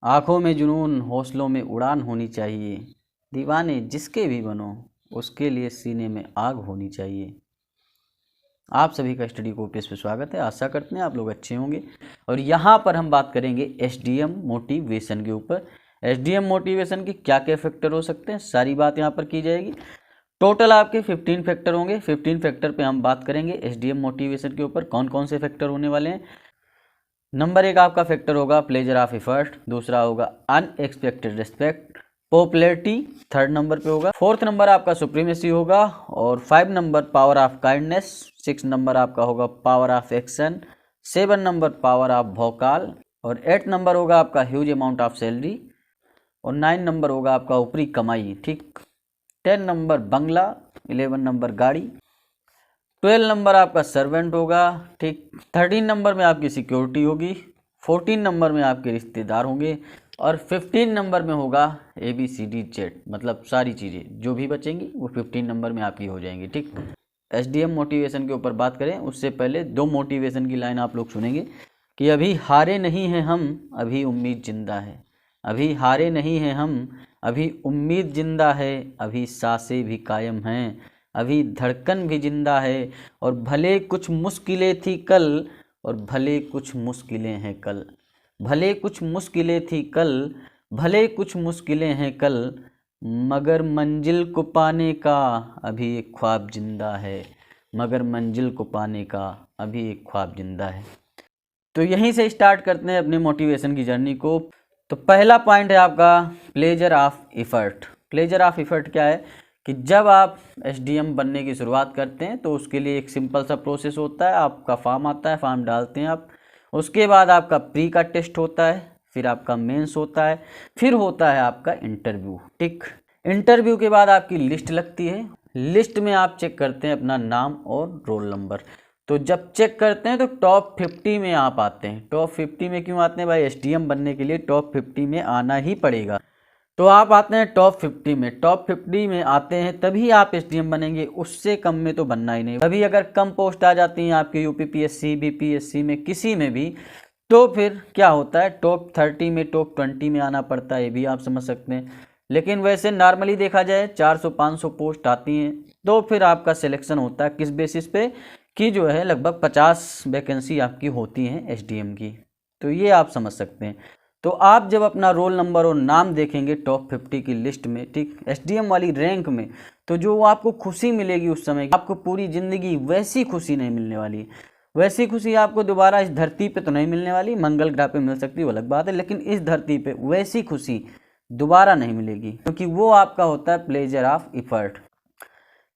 आँखों में जुनून हौसलों में उड़ान होनी चाहिए, दीवाने जिसके भी बनो उसके लिए सीने में आग होनी चाहिए। आप सभी का स्टडी कोर्स पे स्वागत है। आशा करते हैं आप लोग अच्छे होंगे। और यहाँ पर हम बात करेंगे एसडीएम मोटिवेशन के ऊपर। एसडीएम मोटिवेशन के क्या क्या फैक्टर हो सकते हैं, सारी बात यहाँ पर की जाएगी। टोटल आपके 15 फैक्टर होंगे। 15 फैक्टर पे हम बात करेंगे एसडीएम मोटिवेशन के ऊपर। कौन कौन से फैक्टर होने वाले हैं। नंबर 1 आपका फैक्टर होगा प्लेजर ऑफ एफर्ट। दूसरा होगा unexpected respect. Popularity third number पे होगा। फोर्थ नंबर आपका सुप्रीमेसी होगा। और 5 number power of kindness. 6 number आपका होगा power of action. 7 number power of Bhokaal. और 8 नंबर होगा आपका ह्यूज अमाउंट ऑफ सैलरी। और 9 नंबर होगा आपका ऊपरी कमाई। ठीक। 10 नंबर बंगला। 11 नंबर गाड़ी। 12 नंबर आपका सर्वेंट होगा। ठीक। 13 नंबर में आपकी सिक्योरिटी होगी। 14 नंबर में आपके रिश्तेदार होंगे। और 15 नंबर में होगा ABCD मतलब सारी चीज़ें जो भी बचेंगी वो 15 नंबर में आपकी हो जाएंगी। ठीक। एसडीएम मोटिवेशन के ऊपर बात करें उससे पहले 2 मोटिवेशन की लाइन आप लोग सुनेंगे कि अभी हारे नहीं हैं हम, अभी उम्मीद जिंदा है। अभी हारे नहीं हैं हम, अभी उम्मीद जिंदा है। अभी सांसें भी कायम हैं, अभी धड़कन भी जिंदा है। और भले कुछ मुश्किलें थी कल, और भले कुछ मुश्किलें हैं कल। भले कुछ मुश्किलें थी कल, भले कुछ मुश्किलें हैं कल, मगर मंजिल को पाने का अभी एक ख्वाब जिंदा है। मगर मंजिल को पाने का अभी एक ख्वाब जिंदा है। तो यहीं से स्टार्ट करते हैं अपने मोटिवेशन की जर्नी को। तो पहला पॉइंट है आपका pleasure of effort. Pleasure of effort क्या है कि जब आप एसडीएम बनने की शुरुआत करते हैं तो उसके लिए एक सिंपल सा प्रोसेस होता है। आपका फॉर्म आता है, फॉर्म डालते हैं आप। उसके बाद आपका प्री का टेस्ट होता है, फिर आपका मेंस होता है, फिर होता है आपका इंटरव्यू। ठीक। इंटरव्यू के बाद आपकी लिस्ट लगती है। लिस्ट में आप चेक करते हैं अपना नाम और रोल नंबर। तो जब चेक करते हैं तो टॉप 50 में आप आते हैं। टॉप 50 में क्यों आते हैं भाई? एसडीएम बनने के लिए टॉप 50 में आना ही पड़ेगा। तो आप आते हैं टॉप 50 में। टॉप 50 में आते हैं तभी आप एसडीएम बनेंगे, उससे कम में तो बनना ही नहीं। कभी अगर कम पोस्ट आ जाती हैं आपके यूपीपीएससी बीपीएससी में किसी में भी, तो फिर क्या होता है टॉप 30 में टॉप 20 में आना पड़ता है। ये भी आप समझ सकते हैं। लेकिन वैसे नॉर्मली देखा जाए 400-500 पोस्ट आती हैं तो फिर आपका सिलेक्शन होता है किस बेसिस पे कि जो है लगभग 50 वैकेंसी आपकी होती हैं एसडीएम की। तो ये आप समझ सकते हैं। तो आप जब अपना रोल नंबर और नाम देखेंगे टॉप 50 की लिस्ट में, ठीक, एसडीएम वाली रैंक में, तो जो आपको खुशी मिलेगी उस समय, आपको पूरी ज़िंदगी वैसी खुशी नहीं मिलने वाली। वैसी खुशी आपको दोबारा इस धरती पे तो नहीं मिलने वाली। मंगल ग्रह पे मिल सकती है, वो अलग बात है, लेकिन इस धरती पे वैसी खुशी दोबारा नहीं मिलेगी, क्योंकि वो आपका होता है प्लेजर ऑफ एफर्ट।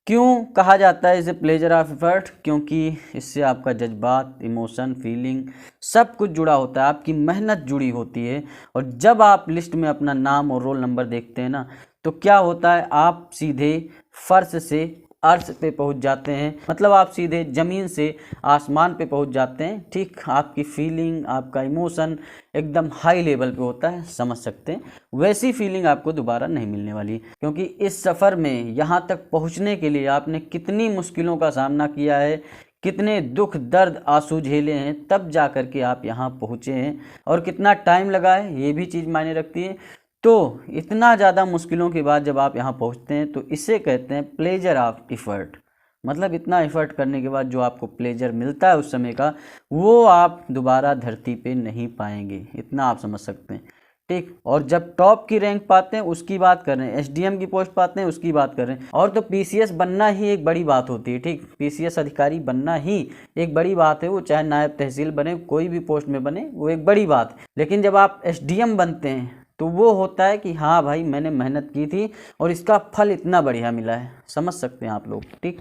क्यों कहा जाता है इसे प्लेजर ऑफ एफर्ट? क्योंकि इससे आपका जज्बात, इमोशन, फीलिंग सब कुछ जुड़ा होता है, आपकी मेहनत जुड़ी होती है। और जब आप लिस्ट में अपना नाम और रोल नंबर देखते हैं ना, तो क्या होता है, आप सीधे फर्श से अर्श पे पहुंच जाते हैं। मतलब आप सीधे ज़मीन से आसमान पे पहुंच जाते हैं। ठीक। आपकी फीलिंग, आपका इमोशन एकदम हाई लेवल पे होता है, समझ सकते हैं। वैसी फीलिंग आपको दोबारा नहीं मिलने वाली, क्योंकि इस सफ़र में यहाँ तक पहुँचने के लिए आपने कितनी मुश्किलों का सामना किया है, कितने दुख दर्द आंसू झेले हैं, तब जा कर के आप यहाँ पहुँचे हैं। और कितना टाइम लगा है ये भी चीज़ मायने रखती है। तो इतना ज़्यादा मुश्किलों के बाद जब आप यहाँ पहुँचते हैं तो इसे कहते हैं प्लेजर ऑफ एफर्ट। मतलब इतना एफर्ट करने के बाद जो आपको प्लेजर मिलता है उस समय का, वो आप दोबारा धरती पे नहीं पाएंगे। इतना आप समझ सकते हैं। ठीक। और जब टॉप की रैंक पाते हैं उसकी बात कर रहे हैं, एसडीएम की पोस्ट पाते हैं उसकी बात कर रहे हैं। और तो पीसीएस बनना ही एक बड़ी बात होती है। ठीक। पीसीएस अधिकारी बनना ही एक बड़ी बात है। वो चाहे नायब तहसील बने, कोई भी पोस्ट में बने, वो एक बड़ी बात है। लेकिन जब आप एसडीएम बनते हैं तो वो होता है कि हाँ भाई मैंने मेहनत की थी और इसका फल इतना बढ़िया मिला है। समझ सकते हैं आप लोग। ठीक।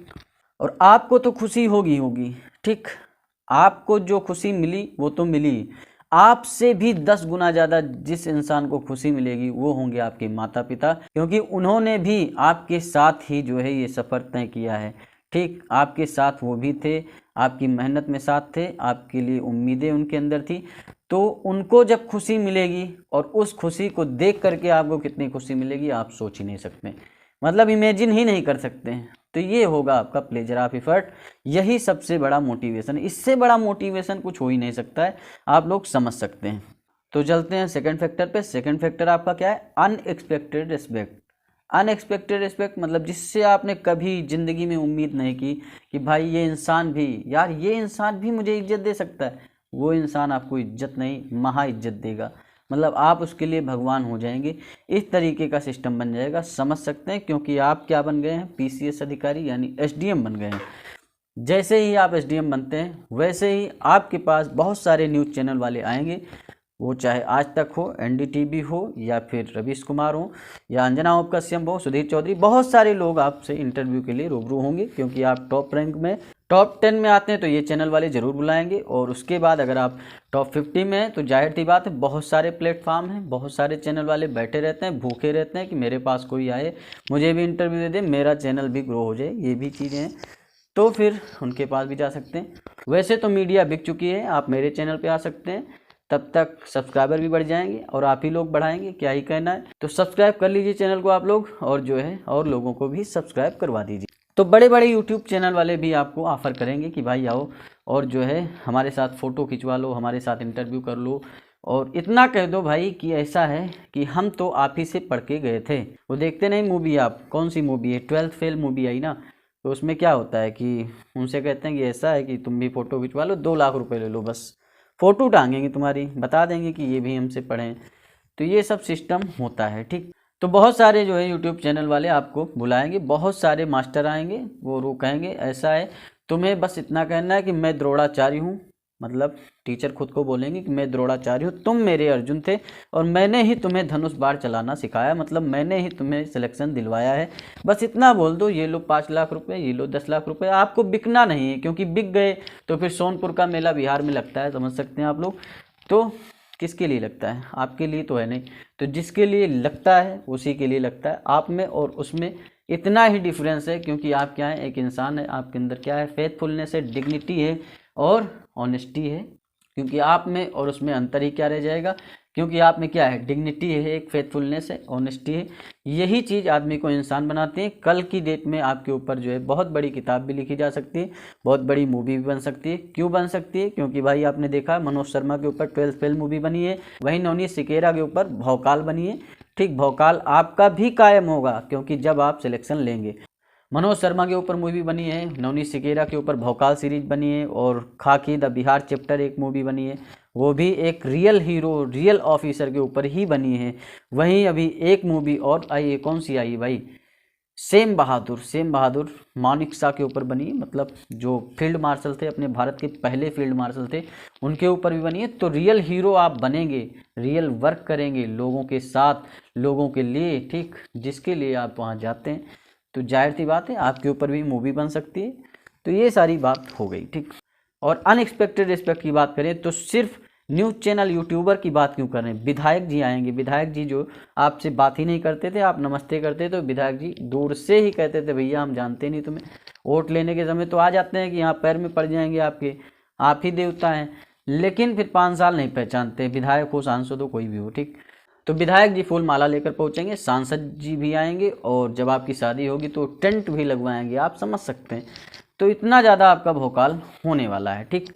और आपको तो खुशी होगी। ठीक। आपको जो खुशी मिली वो तो मिली, आपसे भी 10 गुना ज़्यादा जिस इंसान को खुशी मिलेगी वो होंगे आपके माता पिता, क्योंकि उन्होंने भी आपके साथ ही जो है ये सफ़र तय किया है। ठीक। आपके साथ वो भी थे, आपकी मेहनत में साथ थे, आपके लिए उम्मीदें उनके अंदर थी। तो उनको जब खुशी मिलेगी और उस खुशी को देख करके आपको कितनी खुशी मिलेगी आप सोच ही नहीं सकते, मतलब इमेजिन ही नहीं कर सकते हैं। तो ये होगा आपका प्लेजर ऑफ एफर्ट। यही सबसे बड़ा मोटिवेशन है। इससे बड़ा मोटिवेशन कुछ हो ही नहीं सकता है, आप लोग समझ सकते हैं। तो चलते हैं सेकंड फैक्टर पे। सेकंड फैक्टर आपका क्या है? Unexpected respect. अनएक्सपेक्टेड रिस्पेक्ट मतलब जिससे आपने कभी ज़िंदगी में उम्मीद नहीं की कि भाई ये इंसान भी, यार ये इंसान भी मुझे इज्जत दे सकता है, वो इंसान आपको इज्जत नहीं, महा इज्जत देगा। मतलब आप उसके लिए भगवान हो जाएंगे। इस तरीके का सिस्टम बन जाएगा, समझ सकते हैं, क्योंकि आप क्या बन गए हैं? पीसीएस अधिकारी यानी एसडीएम बन गए हैं। जैसे ही आप एसडीएम बनते हैं वैसे ही आपके पास बहुत सारे न्यूज़ चैनल वाले आएंगे, वो चाहे आज तक हो, एनडीटीवी हो, या फिर रवीश कुमार हो, या अंजना ओम कश्यप हो, सुधीर चौधरी, बहुत सारे लोग आपसे इंटरव्यू के लिए रूबरू होंगे, क्योंकि आप टॉप रैंक में, टॉप 10 में आते हैं तो ये चैनल वाले ज़रूर बुलाएंगे। और उसके बाद अगर आप टॉप 50 में हैं तो जाहिर सी बात है बहुत सारे प्लेटफार्म हैं, बहुत सारे चैनल वाले बैठे रहते हैं, भूखे रहते हैं कि मेरे पास कोई आए, मुझे भी इंटरव्यू दे दे, मेरा चैनल भी ग्रो हो जाए। ये भी चीज़ें हैं, तो फिर उनके पास भी जा सकते हैं। वैसे तो मीडिया बिक चुकी है, आप मेरे चैनल पे आ सकते हैं, तब तक सब्सक्राइबर भी बढ़ जाएंगे और आप ही लोग बढ़ाएंगे, क्या ही कहना है। तो सब्सक्राइब कर लीजिए चैनल को आप लोग, और जो है और लोगों को भी सब्सक्राइब करवा दीजिए। तो बड़े बड़े यूट्यूब चैनल वाले भी आपको ऑफ़र करेंगे कि भाई आओ और जो है हमारे साथ फ़ोटो खिंचवा लो, हमारे साथ इंटरव्यू कर लो, और इतना कह दो भाई कि ऐसा है कि हम तो आप ही से पढ़ के गए थे। वो देखते नहीं मूवी, आप कौन सी मूवी है, 12th फेल मूवी आई ना, तो उसमें क्या होता है कि उनसे कहते हैं कि ऐसा है कि तुम भी फ़ोटो खिंचवा लो, 2 लाख रुपए ले लो, बस फ़ोटो टांगेंगे तुम्हारी, बता देंगे कि ये भी हमसे पढ़ें। तो ये सब सिस्टम होता है, ठीक। तो बहुत सारे जो है यूट्यूब चैनल वाले आपको बुलाएंगे, बहुत सारे मास्टर आएंगे, वो कहेंगे ऐसा है, तुम्हें बस इतना कहना है कि मैं द्रोणाचार्य हूँ, मतलब टीचर खुद को बोलेंगे कि मैं द्रोणाचार्य हूँ, तुम मेरे अर्जुन थे और मैंने ही तुम्हें धनुष बाण चलाना सिखाया, मतलब मैंने ही तुम्हें सिलेक्शन दिलवाया है। बस इतना बोल दो, ये लो 5 लाख रुपए, ये लो 10 लाख रुपए। आपको बिकना नहीं है, क्योंकि बिक गए तो फिर सोनपुर का मेला बिहार में लगता है, समझ सकते हैं आप लोग। तो किसके लिए लगता है? आपके लिए तो है नहीं। तो जिसके लिए लगता है उसी के लिए लगता है। आप में और उसमें इतना ही डिफरेंस है, क्योंकि आप क्या है, एक इंसान है, आपके अंदर क्या है, फेथफुलनेस है, डिग्निटी है और ऑनेस्टी है। क्योंकि आप में और उसमें अंतर ही क्या रह जाएगा, क्योंकि आप में क्या है, डिग्निटी है, एक फेथफुलनेस है, ऑनेस्टी है। यही चीज़ आदमी को इंसान बनाती है। कल की डेट में आपके ऊपर जो है बहुत बड़ी किताब भी लिखी जा सकती है, बहुत बड़ी मूवी भी बन सकती है। क्यों बन सकती है? क्योंकि भाई आपने देखा मनोज शर्मा के ऊपर 12th फेल मूवी बनी है, वहीं नवनीत सिकेरा के ऊपर भौकाल बनी है, ठीक। भौकाल आपका भी कायम होगा, क्योंकि जब आप सिलेक्शन लेंगे। मनोज शर्मा के ऊपर मूवी बनी है, नवनीत सिकेरा के ऊपर भौकाल सीरीज बनी है, और खाकी द बिहार चैप्टर एक मूवी बनी है, वो भी एक रियल हीरो, रियल ऑफिसर के ऊपर ही बनी है। वहीं अभी एक मूवी और आई है, कौन सी आई भाई, सेम बहादुर मानिक शाह के ऊपर बनी है, मतलब जो फील्ड मार्शल थे, अपने भारत के पहले फील्ड मार्शल थे, उनके ऊपर भी बनी है। तो रियल हीरो आप बनेंगे, रियल वर्क करेंगे लोगों के साथ, लोगों के लिए, ठीक, जिसके लिए आप वहाँ जाते हैं। तो जाहिर सी बात है आपके ऊपर भी मूवी बन सकती है। तो ये सारी बात हो गई, ठीक। और अनएक्सपेक्टेड रिस्पेक्ट की बात करें तो सिर्फ न्यूज़ चैनल यूट्यूबर की बात क्यों कर रहे हैं, विधायक जी आएंगे। विधायक जी जो आपसे बात ही नहीं करते थे, आप नमस्ते करते तो विधायक जी दूर से ही कहते थे भैया हम जानते नहीं तुम्हें। वोट लेने के समय तो आ जाते हैं कि यहाँ पैर में पड़ जाएंगे आपके, आप ही देवता हैं, लेकिन फिर 5 साल नहीं पहचानते, विधायक हो, सांसद हो, कोई भी हो, ठीक। तो विधायक जी फूल माला लेकर पहुंचेंगे, सांसद जी भी आएंगे, और जब आपकी शादी होगी तो टेंट भी लगवाएंगे, आप समझ सकते हैं। तो इतना ज़्यादा आपका भौकाल होने वाला है, ठीक।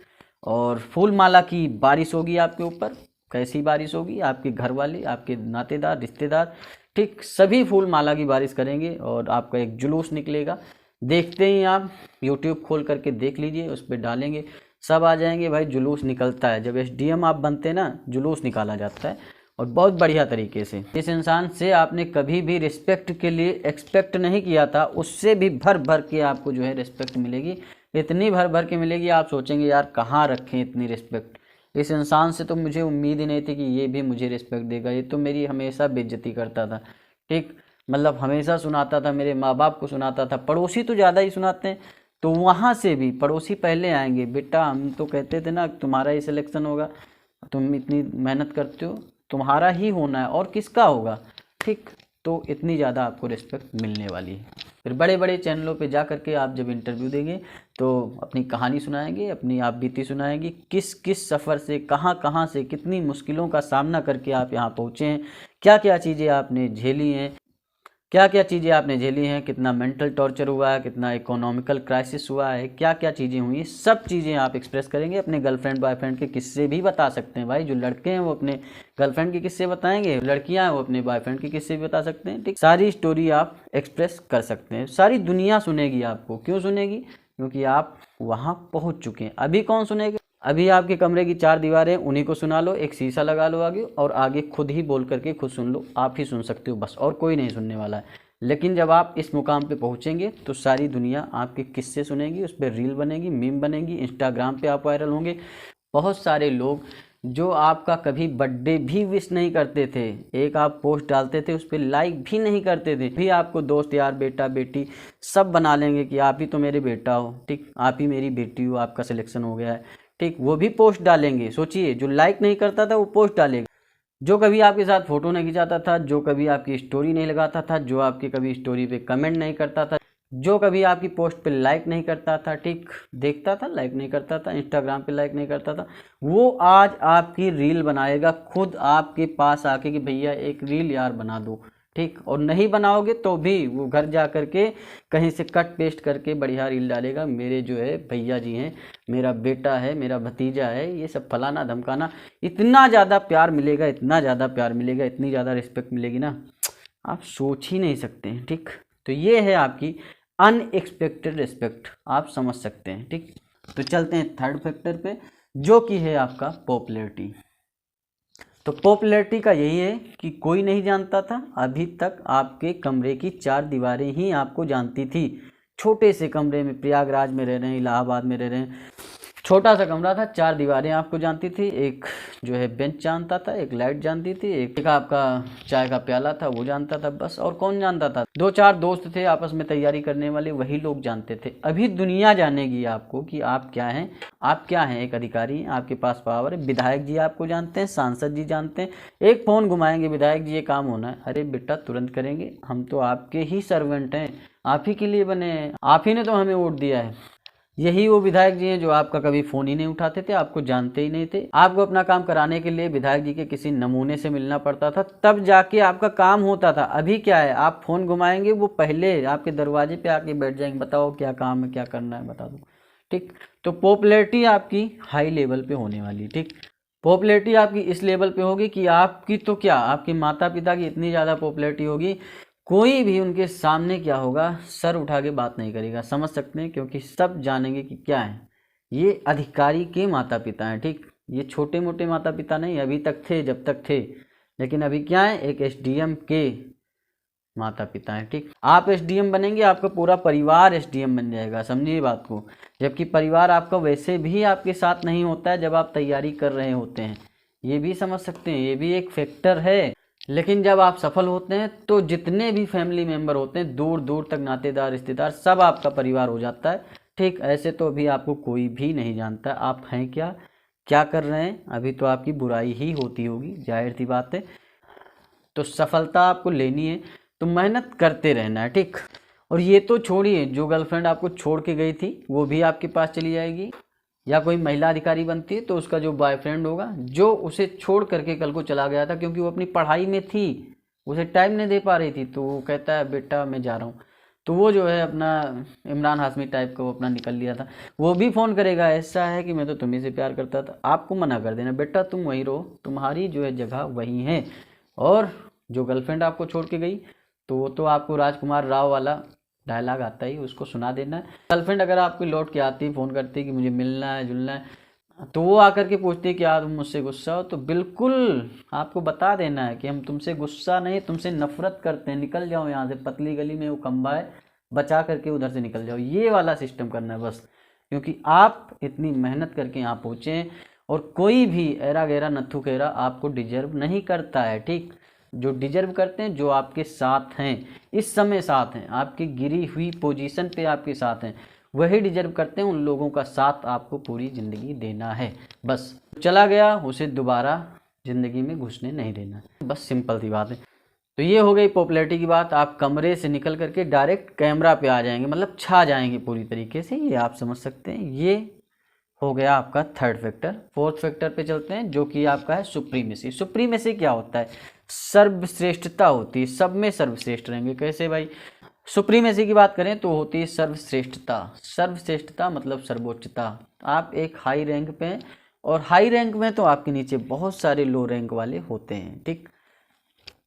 और फूल माला की बारिश होगी आपके ऊपर। कैसी बारिश होगी? आपके घर वाले, आपके नातेदार, रिश्तेदार, ठीक, सभी फूल माला की बारिश करेंगे और आपका एक जुलूस निकलेगा। देखते ही आप यूट्यूब खोल करके देख लीजिए, उस पर डालेंगे, सब आ जाएंगे भाई। जुलूस निकलता है, जब एसडीएम आप बनते हैं ना, जुलूस निकाला जाता है, और बहुत बढ़िया तरीके से। जिस इंसान से आपने कभी भी रिस्पेक्ट के लिए एक्सपेक्ट नहीं किया था, उससे भी भर भर के आपको जो है रिस्पेक्ट मिलेगी। इतनी भर भर के मिलेगी, आप सोचेंगे यार कहाँ रखें इतनी रिस्पेक्ट, इस इंसान से तो मुझे उम्मीद ही नहीं थी कि ये भी मुझे रिस्पेक्ट देगा, ये तो मेरी हमेशा बेइज्जती करता था, ठीक, मतलब हमेशा सुनाता था, मेरे माँ बाप को सुनाता था, पड़ोसी तो ज़्यादा ही सुनाते हैं। तो वहाँ से भी पड़ोसी पहले आएंगे, बेटा हम तो कहते थे ना तुम्हारा ही सिलेक्शन होगा, तुम इतनी मेहनत करते हो, तुम्हारा ही होना है और किसका होगा, ठीक। तो इतनी ज़्यादा आपको रिस्पेक्ट मिलने वाली है। फिर बड़े बड़े चैनलों पे जा करके आप जब इंटरव्यू देंगे तो अपनी कहानी सुनाएंगे, अपनी आप बीती सुनाएंगे, किस किस सफ़र से, कहाँ कहाँ से, कितनी मुश्किलों का सामना करके आप यहाँ पहुँचे हैं, क्या क्या चीज़ें आपने झेली हैं। क्या क्या चीज़ें आपने झेली हैं, कितना मेंटल टॉर्चर हुआ है, कितना इकोनॉमिकल क्राइसिस हुआ है, क्या क्या चीज़ें हुई, सब चीज़ें आप एक्सप्रेस करेंगे। अपने गर्लफ्रेंड बॉयफ्रेंड के किस्से भी बता सकते हैं भाई। जो लड़के हैं वो अपने गर्लफ्रेंड के किस्से बताएंगे, लड़कियां हैं वो अपने बॉयफ्रेंड के किस्से भी बता सकते हैं। ठीक, सारी स्टोरी आप एक्सप्रेस कर सकते हैं। सारी दुनिया सुनेगी आपको। क्यों सुनेगी? क्योंकि आप वहाँ पहुँच चुके हैं। अभी कौन सुनेगा? अभी आपके कमरे की 4 दीवारें, उन्हीं को सुना लो, एक शीशा लगा लो आगे, और आगे खुद ही बोल करके खुद सुन लो। आप ही सुन सकते हो बस, और कोई नहीं सुनने वाला है। लेकिन जब आप इस मुकाम पे पहुंचेंगे तो सारी दुनिया आपके किस्से सुनेगी, उस पर रील बनेगी, मीम बनेगी, इंस्टाग्राम पे आप वायरल होंगे। बहुत सारे लोग जो आपका कभी बर्थडे भी विश नहीं करते थे, एक आप पोस्ट डालते थे उस पर लाइक भी नहीं करते थे, भी आपको दोस्त यार बेटा बेटी सब बना लेंगे कि आप ही तो मेरे बेटा हो, ठीक, आप ही मेरी बेटी हो, आपका सिलेक्शन हो गया है, ठीक, वो भी पोस्ट डालेंगे। सोचिए, जो लाइक नहीं करता था वो पोस्ट डालेगा। जो कभी आपके साथ फोटो नहीं खिंचाता था, जो कभी आपकी स्टोरी नहीं लगाता था, जो आपकी कभी स्टोरी पे कमेंट नहीं करता था, जो कभी आपकी पोस्ट पे लाइक नहीं करता था, ठीक, देखता था लाइक नहीं करता था, इंस्टाग्राम पे लाइक नहीं करता था, वो आज आपकी रील बनाएगा खुद आपके पास आके कि भैया एक रील यार बना दो, ठीक। और नहीं बनाओगे तो भी वो घर जा करके कहीं से कट पेस्ट करके बढ़िया रील डालेगा, मेरे जो है भैया जी हैं, मेरा बेटा है, मेरा भतीजा है, ये सब फलाना धमकाना। इतना ज़्यादा प्यार मिलेगा, इतना ज़्यादा प्यार मिलेगा, इतनी ज़्यादा रिस्पेक्ट मिलेगी ना, आप सोच ही नहीं सकते हैं, ठीक। तो ये है आपकी अनएक्सपेक्टेड रिस्पेक्ट, आप समझ सकते हैं, ठीक। तो चलते हैं थर्ड फैक्टर पे, जो कि है आपका पॉपुलैरिटी। तो पॉपुलैरिटी का यही है कि कोई नहीं जानता था, अभी तक आपके कमरे की 4 दीवारें ही आपको जानती थी। छोटे से कमरे में, प्रयागराज में रह रहे हैं, इलाहाबाद में रह रहे हैं, छोटा सा कमरा था, 4 दीवारें आपको जानती थी, एक जो है बेंच जानता था, एक लाइट जानती थी, एक आपका चाय का प्याला था वो जानता था, बस। और कौन जानता था? 2-4 दोस्त थे आपस में तैयारी करने वाले, वही लोग जानते थे। अभी दुनिया जानेगी आपको कि आप क्या हैं, आप क्या हैं, एक अधिकारी हैं, आपके पास पावर है। विधायक जी आपको जानते हैं, सांसद जी जानते हैं, एक फ़ोन घुमाएंगे, विधायक जी ये काम होना है, अरे बेटा तुरंत करेंगे, हम तो आपके ही सर्वेंट हैं, आप ही के लिए बने हैं, आप ही ने तो हमें वोट दिया है। यही वो विधायक जी हैं जो आपका कभी फ़ोन ही नहीं उठाते थे, आपको जानते ही नहीं थे। आपको अपना काम कराने के लिए विधायक जी के किसी नमूने से मिलना पड़ता था, तब जाके आपका काम होता था। अभी क्या है, आप फ़ोन घुमाएंगे, वो पहले आपके दरवाजे पे आके बैठ जाएंगे, बताओ क्या काम है, क्या करना है, बता दो, ठीक। तो पॉपुलैरिटी आपकी हाई लेवल पे होने वाली, ठीक। पॉपुलैरिटी आपकी इस लेवल पे होगी कि आपकी तो क्या, आपके माता पिता की इतनी ज़्यादा पॉपुलैरिटी होगी, कोई भी उनके सामने क्या होगा, सर उठा के बात नहीं करेगा। समझ सकते हैं, क्योंकि सब जानेंगे कि क्या है, ये अधिकारी के माता पिता हैं, ठीक। ये छोटे मोटे माता पिता नहीं, अभी तक थे जब तक थे, लेकिन अभी क्या है, एक एसडीएम के माता पिता हैं, ठीक। आप एसडीएम बनेंगे, आपका पूरा परिवार एसडीएम बन जाएगा, समझिए बात को। जबकि परिवार आपका वैसे भी आपके साथ नहीं होता है जब आप तैयारी कर रहे होते हैं, ये भी समझ सकते हैं, ये भी एक फैक्टर है। लेकिन जब आप सफल होते हैं तो जितने भी फैमिली मेंबर होते हैं, दूर दूर तक नातेदार रिश्तेदार, सब आपका परिवार हो जाता है, ठीक। ऐसे तो अभी आपको कोई भी नहीं जानता आप हैं क्या, क्या कर रहे हैं, अभी तो आपकी बुराई ही होती होगी, जाहिर सी बात है। तो सफलता आपको लेनी है तो मेहनत करते रहना है, ठीक। और ये तो छोड़िए, जो गर्लफ्रेंड आपको छोड़ के गई थी वो भी आपके पास चली जाएगी, या कोई महिला अधिकारी बनती है तो उसका जो बॉयफ्रेंड होगा, जो उसे छोड़ करके कल को चला गया था क्योंकि वो अपनी पढ़ाई में थी, उसे टाइम नहीं दे पा रही थी, तो वो कहता है बेटा मैं जा रहा हूँ, तो वो जो है अपना इमरान हाशमी टाइप का वो अपना निकल लिया था, वो भी फ़ोन करेगा, ऐसा है कि मैं तो तुम्ही से प्यार करता था। आपको मना कर देना, बेटा तुम वहीं रहो, तुम्हारी जो है जगह वहीं है। और जो गर्लफ्रेंड आपको छोड़ के गई, तो वो तो आपको राजकुमार राव वाला डायलॉग आता ही, उसको सुना देना है। गर्लफ्रेंड अगर आपकी लौट के आती, फ़ोन करती कि मुझे मिलना है जुलना है, तो वो आकर के पूछती कि यार तुम मुझसे गुस्सा हो, तो बिल्कुल आपको बता देना है कि हम तुमसे गुस्सा नहीं, तुमसे नफरत करते हैं, निकल जाओ यहाँ से, पतली गली में वो खंबा है, बचा करके उधर से निकल जाओ, ये वाला सिस्टम करना है बस। क्योंकि आप इतनी मेहनत करके यहाँ पहुँचे हैं, और कोई भी ऐरा गैरा नत्थु खेरा आपको डिजर्व नहीं करता है, ठीक। जो डिजर्व करते हैं, जो आपके साथ हैं, इस समय साथ हैं, आपकी गिरी हुई पोजीशन पे आपके साथ हैं, वही डिजर्व करते हैं। उन लोगों का साथ आपको पूरी ज़िंदगी देना है, बस। चला गया उसे दोबारा ज़िंदगी में घुसने नहीं देना, बस सिंपल सी बात है। तो ये हो गई पॉपुलैरिटी की बात। आप कमरे से निकल करके डायरेक्ट कैमरा पे आ जाएंगे, मतलब छा जाएंगे पूरी तरीके से, ये आप समझ सकते हैं। ये हो गया आपका थर्ड फैक्टर। फोर्थ फैक्टर पे चलते हैं, जो कि आपका है सुप्रीमेसी। सुप्रीमेसी क्या होता है? सर्वश्रेष्ठता होती है, सब में सर्वश्रेष्ठ रहेंगे। कैसे भाई? सुप्रीमेसी की बात करें तो होती है सर्वश्रेष्ठता। सर्वश्रेष्ठता मतलब सर्वोच्चता। आप एक हाई रैंक पे हैं और हाई रैंक में तो आपके नीचे बहुत सारे लो रैंक वाले होते हैं। ठीक,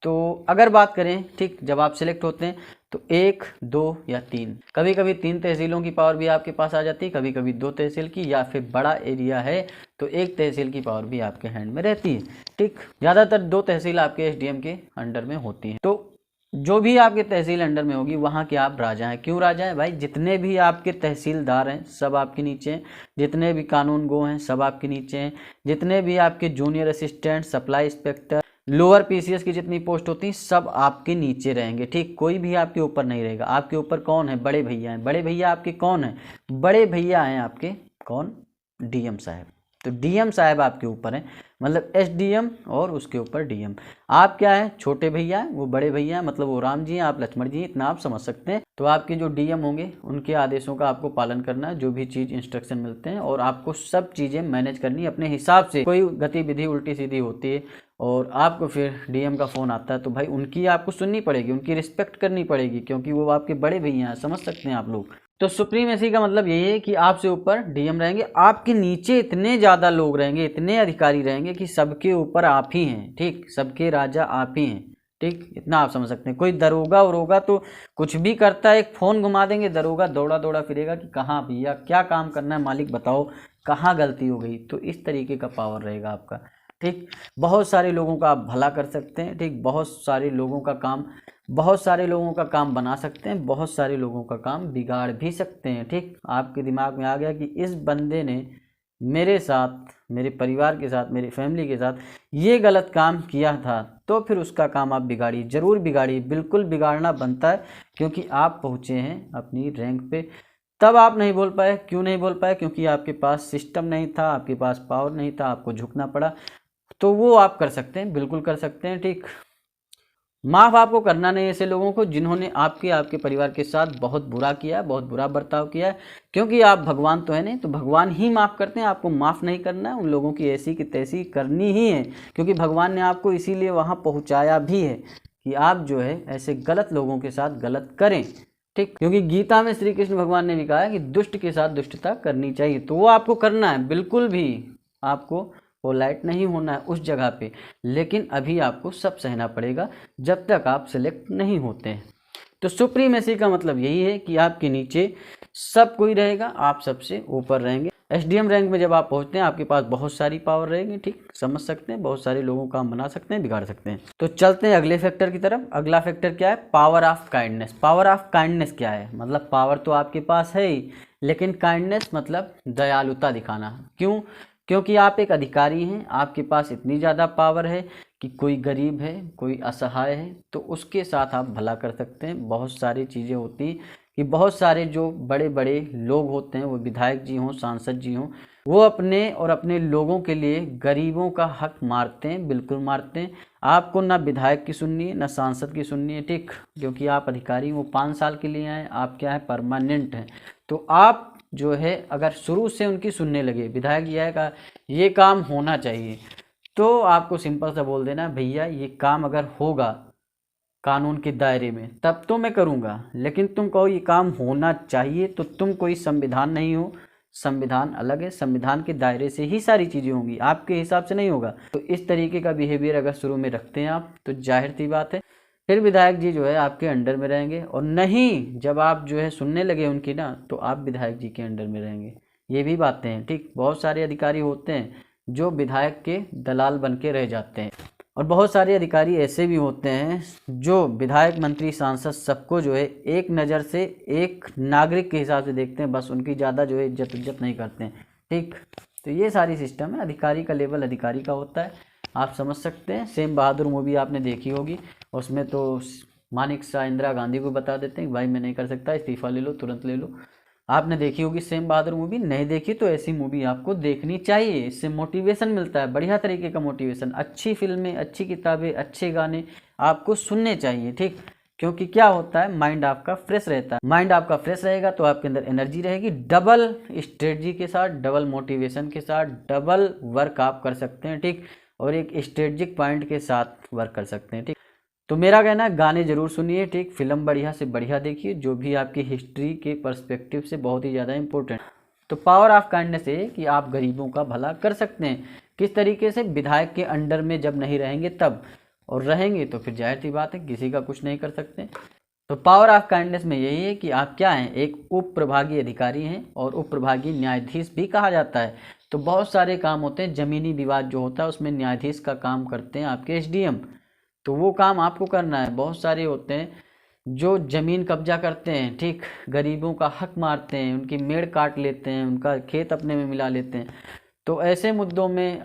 तो अगर बात करें, ठीक, जब आप सिलेक्ट होते हैं तो 1, 2 या 3, कभी कभी 3 तहसीलों की पावर भी आपके पास आ जाती है, कभी कभी 2 तहसील की, या फिर बड़ा एरिया है तो 1 तहसील की पावर भी आपके हैंड में रहती है। ठीक, ज़्यादातर 2 तहसील आपके एसडीएम के अंडर में होती हैं। तो जो भी आपके तहसील अंडर में होगी वहाँ के आप राजा हैं। क्यों राजा हैं भाई? जितने भी आपके तहसीलदार हैं सब आपके नीचे हैं, जितने भी कानून गो हैं सब आपके नीचे हैं, जितने भी आपके junior assistant, supply inspector, lower PCS की जितनी पोस्ट होती हैं सब आपके नीचे रहेंगे। ठीक, कोई भी आपके ऊपर नहीं रहेगा। आपके ऊपर कौन है? बड़े भैया हैं। बड़े भैया आपके कौन हैं? बड़े भैया हैं आपके कौन? डीएम साहब। तो डीएम साहब आपके ऊपर हैं, मतलब एसडीएम और उसके ऊपर डीएम। आप क्या है? छोटे भैया हैं, वो बड़े भैया हैं, मतलब वो राम जी हैं, आप लक्ष्मण जी हैं, इतना आप समझ सकते हैं। तो आपके जो डीएम होंगे उनके आदेशों का आपको पालन करना है, जो भी चीज़ इंस्ट्रक्शन मिलते हैं, और आपको सब चीज़ें मैनेज करनी अपने हिसाब से। कोई गतिविधि उल्टी सीधी होती है और आपको फिर डीएम का फ़ोन आता है तो भाई उनकी आपको सुननी पड़ेगी, उनकी रिस्पेक्ट करनी पड़ेगी, क्योंकि वो आपके बड़े भैया हैं, समझ सकते हैं आप लोग। तो सुप्रीमेसी का मतलब यही है कि आपसे ऊपर डीएम रहेंगे, आपके नीचे इतने ज़्यादा लोग रहेंगे, इतने अधिकारी रहेंगे कि सबके ऊपर आप ही हैं। ठीक, सबके राजा आप ही हैं। ठीक, इतना आप समझ सकते हैं। कोई दरोगा उरोगा तो कुछ भी करता है, एक फ़ोन घुमा देंगे, दरोगा दौड़ा दौड़ा फिरेगा कि कहाँ भैया क्या काम करना है, मालिक बताओ कहाँ गलती हो गई। तो इस तरीके का पावर रहेगा आपका। ठीक, बहुत सारे लोगों का आप भला कर सकते हैं। ठीक, बहुत सारे लोगों का काम बना सकते हैं, बहुत सारे लोगों का काम बिगाड़ भी सकते हैं। ठीक, आपके दिमाग में आ गया कि इस बंदे ने मेरे साथ, मेरे परिवार के साथ, मेरी फैमिली के साथ ये गलत काम किया था, तो फिर उसका काम आप बिगाड़िए, ज़रूर बिगाड़िए, बिल्कुल बिगाड़ना बनता है, क्योंकि आप पहुँचे हैं अपनी रैंक पे। तब आप नहीं बोल पाए। क्यों नहीं बोल पाए? क्योंकि आपके पास सिस्टम नहीं था, आपके पास पावर नहीं था, आपको झुकना पड़ा। तो वो आप कर सकते हैं, बिल्कुल कर सकते हैं। ठीक, माफ़ आपको करना नहीं ऐसे लोगों को जिन्होंने आपके परिवार के साथ बहुत बुरा किया है, बहुत बुरा बर्ताव किया है, क्योंकि आप भगवान तो है नहीं, तो भगवान ही माफ़ करते हैं। आपको माफ़ नहीं करना है, उन लोगों की ऐसी की तैसी करनी ही है, क्योंकि भगवान ने आपको इसीलिए वहाँ पहुँचाया भी है कि आप जो है ऐसे गलत लोगों के साथ गलत करें। ठीक, क्योंकि गीता में श्री कृष्ण भगवान ने भी कहा है कि दुष्ट के साथ दुष्टता करनी चाहिए, तो वो आपको करना है। बिल्कुल भी आपको पोलाइट नहीं होना है उस जगह पे, लेकिन अभी आपको सब सहना पड़ेगा जब तक आप सिलेक्ट नहीं होते हैं। तो सुप्रीमेसी का मतलब यही है कि आपके नीचे सब कोई रहेगा, आप सबसे ऊपर रहेंगे। एसडीएम रैंक में जब आप पहुंचते हैं आपके पास बहुत सारी पावर रहेगी। ठीक, समझ सकते हैं, बहुत सारे लोगों का काम बना सकते हैं, बिगाड़ सकते हैं। तो चलते हैं अगले फैक्टर की तरफ। अगला फैक्टर क्या है? Power of kindness. Power of kindness क्या है? मतलब पावर तो आपके पास है ही, लेकिन काइंडनेस मतलब दयालुता दिखाना। क्यों? क्योंकि आप एक अधिकारी हैं, आपके पास इतनी ज़्यादा पावर है कि कोई गरीब है, कोई असहाय है, तो उसके साथ आप भला कर सकते हैं। बहुत सारी चीज़ें होती कि बहुत सारे जो बड़े बड़े लोग होते हैं, वो विधायक जी हों, सांसद जी हों, वो अपने और अपने लोगों के लिए गरीबों का हक मारते हैं, बिल्कुल मारते हैं। आपको ना विधायक की सुननी है, ना सांसद की सुननी है। ठीक, क्योंकि आप अधिकारी, वो 5 साल के लिए आए, आप क्या है, परमानेंट हैं। तो आप जो है अगर शुरू से उनकी सुनने लगे, विधायक जी का ये काम होना चाहिए, तो आपको सिंपल सा बोल देना, भैया ये काम अगर होगा कानून के दायरे में तब तो मैं करूँगा, लेकिन तुम कहो ये काम होना चाहिए, तो तुम कोई संविधान नहीं हो। संविधान अलग है, संविधान के दायरे से ही सारी चीज़ें होंगी, आपके हिसाब से नहीं होगा। तो इस तरीके का बिहेवियर अगर शुरू में रखते हैं आप, तो जाहिर सी बात है फिर विधायक जी जो है आपके अंडर में रहेंगे, और नहीं जब आप जो है सुनने लगे उनकी ना, तो आप विधायक जी के अंडर में रहेंगे। ये भी बातें हैं। ठीक, बहुत सारे अधिकारी होते हैं जो विधायक के दलाल बन के रह जाते हैं, और बहुत सारे अधिकारी ऐसे भी होते हैं जो विधायक, मंत्री, सांसद सबको जो है एक नज़र से, एक नागरिक के हिसाब से देखते हैं, बस उनकी ज़्यादा जो है इज्जत नहीं करते हैं। ठीक, तो ये सारी सिस्टम है। अधिकारी का लेवल अधिकारी का होता है, आप समझ सकते हैं। सेम बहादुर मूवी आपने देखी होगी, उसमें तो मानिक शाह इंदिरा गांधी को बता देते हैं भाई मैं नहीं कर सकता, इस्तीफा ले लो, तुरंत ले लो। आपने देखी होगी सेम बहादुर मूवी, नहीं देखी तो ऐसी मूवी आपको देखनी चाहिए, इससे मोटिवेशन मिलता है, बढ़िया तरीके का मोटिवेशन। अच्छी फिल्में, अच्छी किताबें, अच्छे गाने आपको सुनने चाहिए। ठीक, क्योंकि क्या होता है, माइंड आपका फ्रेश रहता है। माइंड आपका फ्रेश रहेगा तो आपके अंदर एनर्जी रहेगी, डबल स्ट्रेटजी के साथ, डबल मोटिवेशन के साथ, डबल वर्क आप कर सकते हैं। ठीक, और एक स्ट्रेटजिक पॉइंट के साथ वर्क कर सकते हैं। ठीक, तो मेरा कहना है गाने ज़रूर सुनिए। ठीक, फिल्म बढ़िया से बढ़िया देखिए, जो भी आपकी हिस्ट्री के पर्सपेक्टिव से बहुत ही ज़्यादा इंपॉर्टेंट। तो पावर ऑफ काइंडनेस है कि आप गरीबों का भला कर सकते हैं। किस तरीके से? विधायक के अंडर में जब नहीं रहेंगे तब, और रहेंगे तो फिर जाहिर सी बात है किसी का कुछ नहीं कर सकते। तो पावर ऑफ काइंडनेस में यही है कि आप क्या हैं, एक उप प्रभागीय अधिकारी हैं, और उप प्रभागीय न्यायाधीश भी कहा जाता है। तो बहुत सारे काम होते हैं, ज़मीनी विवाद जो होता है उसमें न्यायाधीश का काम करते हैं आपके एसडीएम। तो वो काम आपको करना है। बहुत सारे होते हैं जो ज़मीन कब्जा करते हैं, ठीक, गरीबों का हक मारते हैं, उनकी मेड़ काट लेते हैं, उनका खेत अपने में मिला लेते हैं। तो ऐसे मुद्दों में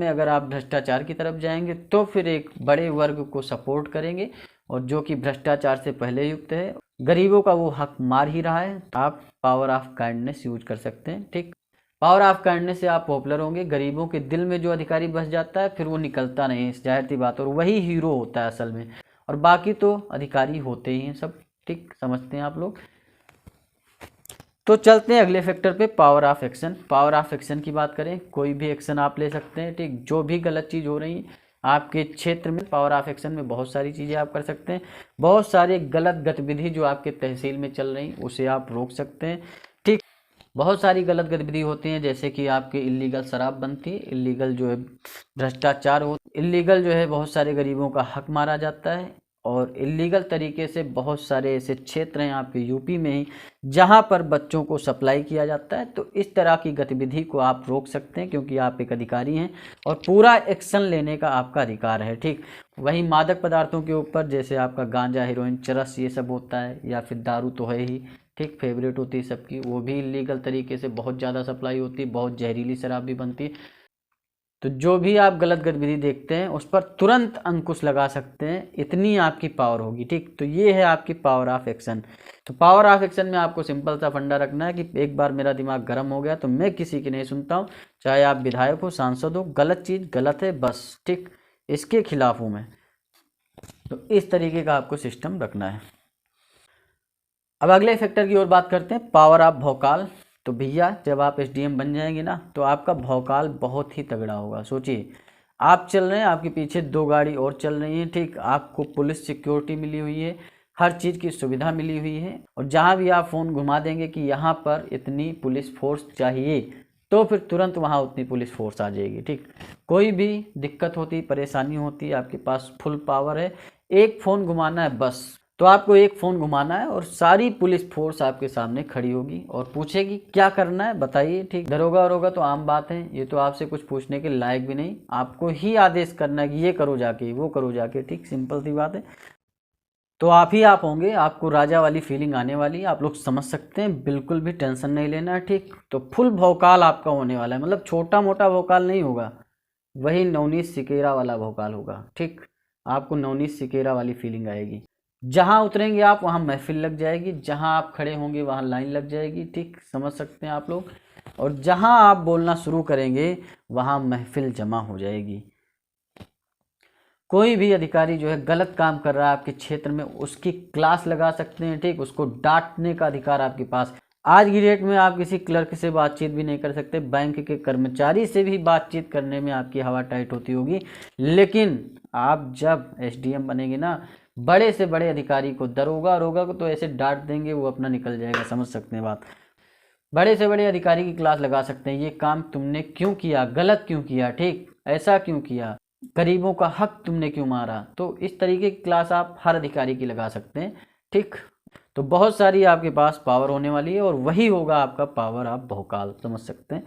अगर आप भ्रष्टाचार की तरफ जाएंगे तो फिर एक बड़े वर्ग को सपोर्ट करेंगे, और जो कि भ्रष्टाचार से पहले युक्त है, गरीबों का वो हक मार ही रहा है, तो आप पावर ऑफ काइंडनेस यूज कर सकते हैं। ठीक, पावर ऑफ काइंडनेस से आप पॉपुलर होंगे। गरीबों के दिल में जो अधिकारी बस जाता है फिर वो निकलता नहीं, जाहिर सी बात, और वही हीरो होता है असल में, और बाकी तो अधिकारी होते ही हैं सब। ठीक, समझते हैं आप लोग। तो चलते हैं अगले फैक्टर पे, power of action. Power of action की बात करें, कोई भी एक्शन आप ले सकते हैं। ठीक, जो भी गलत चीज़ हो रही है आपके क्षेत्र में, पावर ऑफ एक्शन में बहुत सारी चीज़ें आप कर सकते हैं। बहुत सारे गलत गतिविधि जो आपके तहसील में चल रही उसे आप रोक सकते हैं। ठीक, बहुत सारी गलत गतिविधि होती हैं, जैसे कि आपके इलीगल शराब बनती है, इलीगल जो है भ्रष्टाचार हो, इलीगल जो है बहुत सारे गरीबों का हक मारा जाता है, और इलीगल तरीके से बहुत सारे ऐसे क्षेत्र हैं आपके यूपी में ही जहां पर बच्चों को सप्लाई किया जाता है। तो इस तरह की गतिविधि को आप रोक सकते हैं, क्योंकि आप एक अधिकारी हैं और पूरा एक्शन लेने का आपका अधिकार है। ठीक, वहीं मादक पदार्थों के ऊपर जैसे आपका गांजा, हेरोइन, चरस, ये सब होता है, या फिर दारू तो है ही, ठीक, फेवरेट होती है सबकी, वो भी इलीगल तरीके से बहुत ज़्यादा सप्लाई होती है, बहुत जहरीली शराब भी बनती है। तो जो भी आप गलत गतिविधि देखते हैं उस पर तुरंत अंकुश लगा सकते हैं, इतनी आपकी पावर होगी। ठीक, तो ये है आपकी पावर ऑफ एक्शन। तो पावर ऑफ एक्शन में आपको सिंपल सा फंडा रखना है कि एक बार मेरा दिमाग गर्म हो गया तो मैं किसी की नहीं सुनता हूँ, चाहे आप विधायक हो, सांसद हो, गलत चीज़ गलत है बस, ठीक, इसके खिलाफ हूँ मैं। तो इस तरीके का आपको सिस्टम रखना है। अब अगले फैक्टर की ओर बात करते हैं, पावर ऑफ भौकाल। तो भैया जब आप एसडीएम बन जाएंगे ना तो आपका भौकाल बहुत ही तगड़ा होगा। सोचिए, आप चल रहे हैं, आपके पीछे 2 गाड़ी और चल रही हैं, ठीक, आपको पुलिस सिक्योरिटी मिली हुई है, हर चीज़ की सुविधा मिली हुई है, और जहाँ भी आप फ़ोन घुमा देंगे कि यहाँ पर इतनी पुलिस फोर्स चाहिए, तो फिर तुरंत वहाँ उतनी पुलिस फोर्स आ जाएगी। ठीक, कोई भी दिक्कत होती, परेशानी होती, आपके पास फुल पावर है, एक फ़ोन घुमाना है बस। तो आपको एक फ़ोन घुमाना है और सारी पुलिस फोर्स आपके सामने खड़ी होगी और पूछेगी क्या करना है बताइए। ठीक, दरोगा वरोगा तो आम बात है, ये तो आपसे कुछ पूछने के लायक भी नहीं, आपको ही आदेश करना है कि ये करो जाके, वो करो जाके। ठीक, सिंपल सी बात है। तो आप ही आप होंगे, आपको राजा वाली फीलिंग आने वाली है, आप लोग समझ सकते हैं, बिल्कुल भी टेंशन नहीं लेना है। ठीक, तो फुल भौकाल आपका होने वाला है, मतलब छोटा मोटा भौकाल नहीं होगा, वही नवनीत सिकेरा वाला भौकाल होगा। ठीक, आपको नवनीत सिकेरा वाली फीलिंग आएगी। जहाँ उतरेंगे आप वहाँ महफिल लग जाएगी, जहाँ आप खड़े होंगे वहाँ लाइन लग जाएगी। ठीक, समझ सकते हैं आप लोग। और जहाँ आप बोलना शुरू करेंगे वहाँ महफिल जमा हो जाएगी। कोई भी अधिकारी जो है गलत काम कर रहा है आपके क्षेत्र में, उसकी क्लास लगा सकते हैं। ठीक, उसको डांटने का अधिकार आपके पास। आज की डेट में आप किसी क्लर्क से बातचीत भी नहीं कर सकते, बैंक के कर्मचारी से भी बातचीत करने में आपकी हवा टाइट होती होगी, लेकिन आप जब एसडीएम बनेंगे ना, बड़े से बड़े अधिकारी को, दरोगा को तो ऐसे डांट देंगे वो अपना निकल जाएगा। समझ सकते हैं बात। बड़े से बड़े अधिकारी की क्लास लगा सकते हैं, ये काम तुमने क्यों किया, गलत क्यों किया, ठीक, ऐसा क्यों किया, गरीबों का हक तुमने क्यों मारा। तो इस तरीके की क्लास आप हर अधिकारी की लगा सकते हैं। ठीक, तो बहुत सारी आपके पास पावर होने वाली है, और वही होगा आपका पावर ऑफ भौकाल। समझ सकते हैं।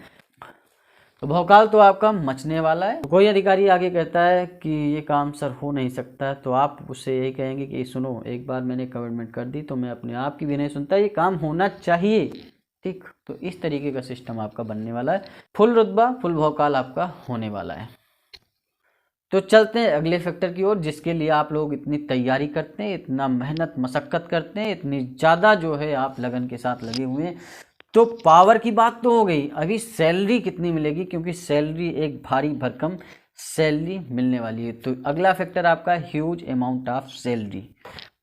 तो भौकाल तो आपका मचने वाला है। तो कोई अधिकारी आगे कहता है कि ये काम सर हो नहीं सकता है, तो आप उससे यही कहेंगे कि सुनो, एक बार मैंने कमिटमेंट कर दी तो मैं अपने आप की भी नहीं सुनता, ये काम होना चाहिए। ठीक, तो इस तरीके का सिस्टम आपका बनने वाला है। फुल रुतबा, फुल भौकाल आपका होने वाला है। तो चलते हैं अगले फैक्टर की ओर, जिसके लिए आप लोग इतनी तैयारी करते हैं, इतना मेहनत मशक्कत करते हैं, इतनी ज़्यादा जो है आप लगन के साथ लगे हुए हैं। तो पावर की बात तो हो गई, अभी सैलरी कितनी मिलेगी, क्योंकि सैलरी एक भारी भरकम सैलरी मिलने वाली है। तो अगला फैक्टर आपका ह्यूज अमाउंट ऑफ सैलरी।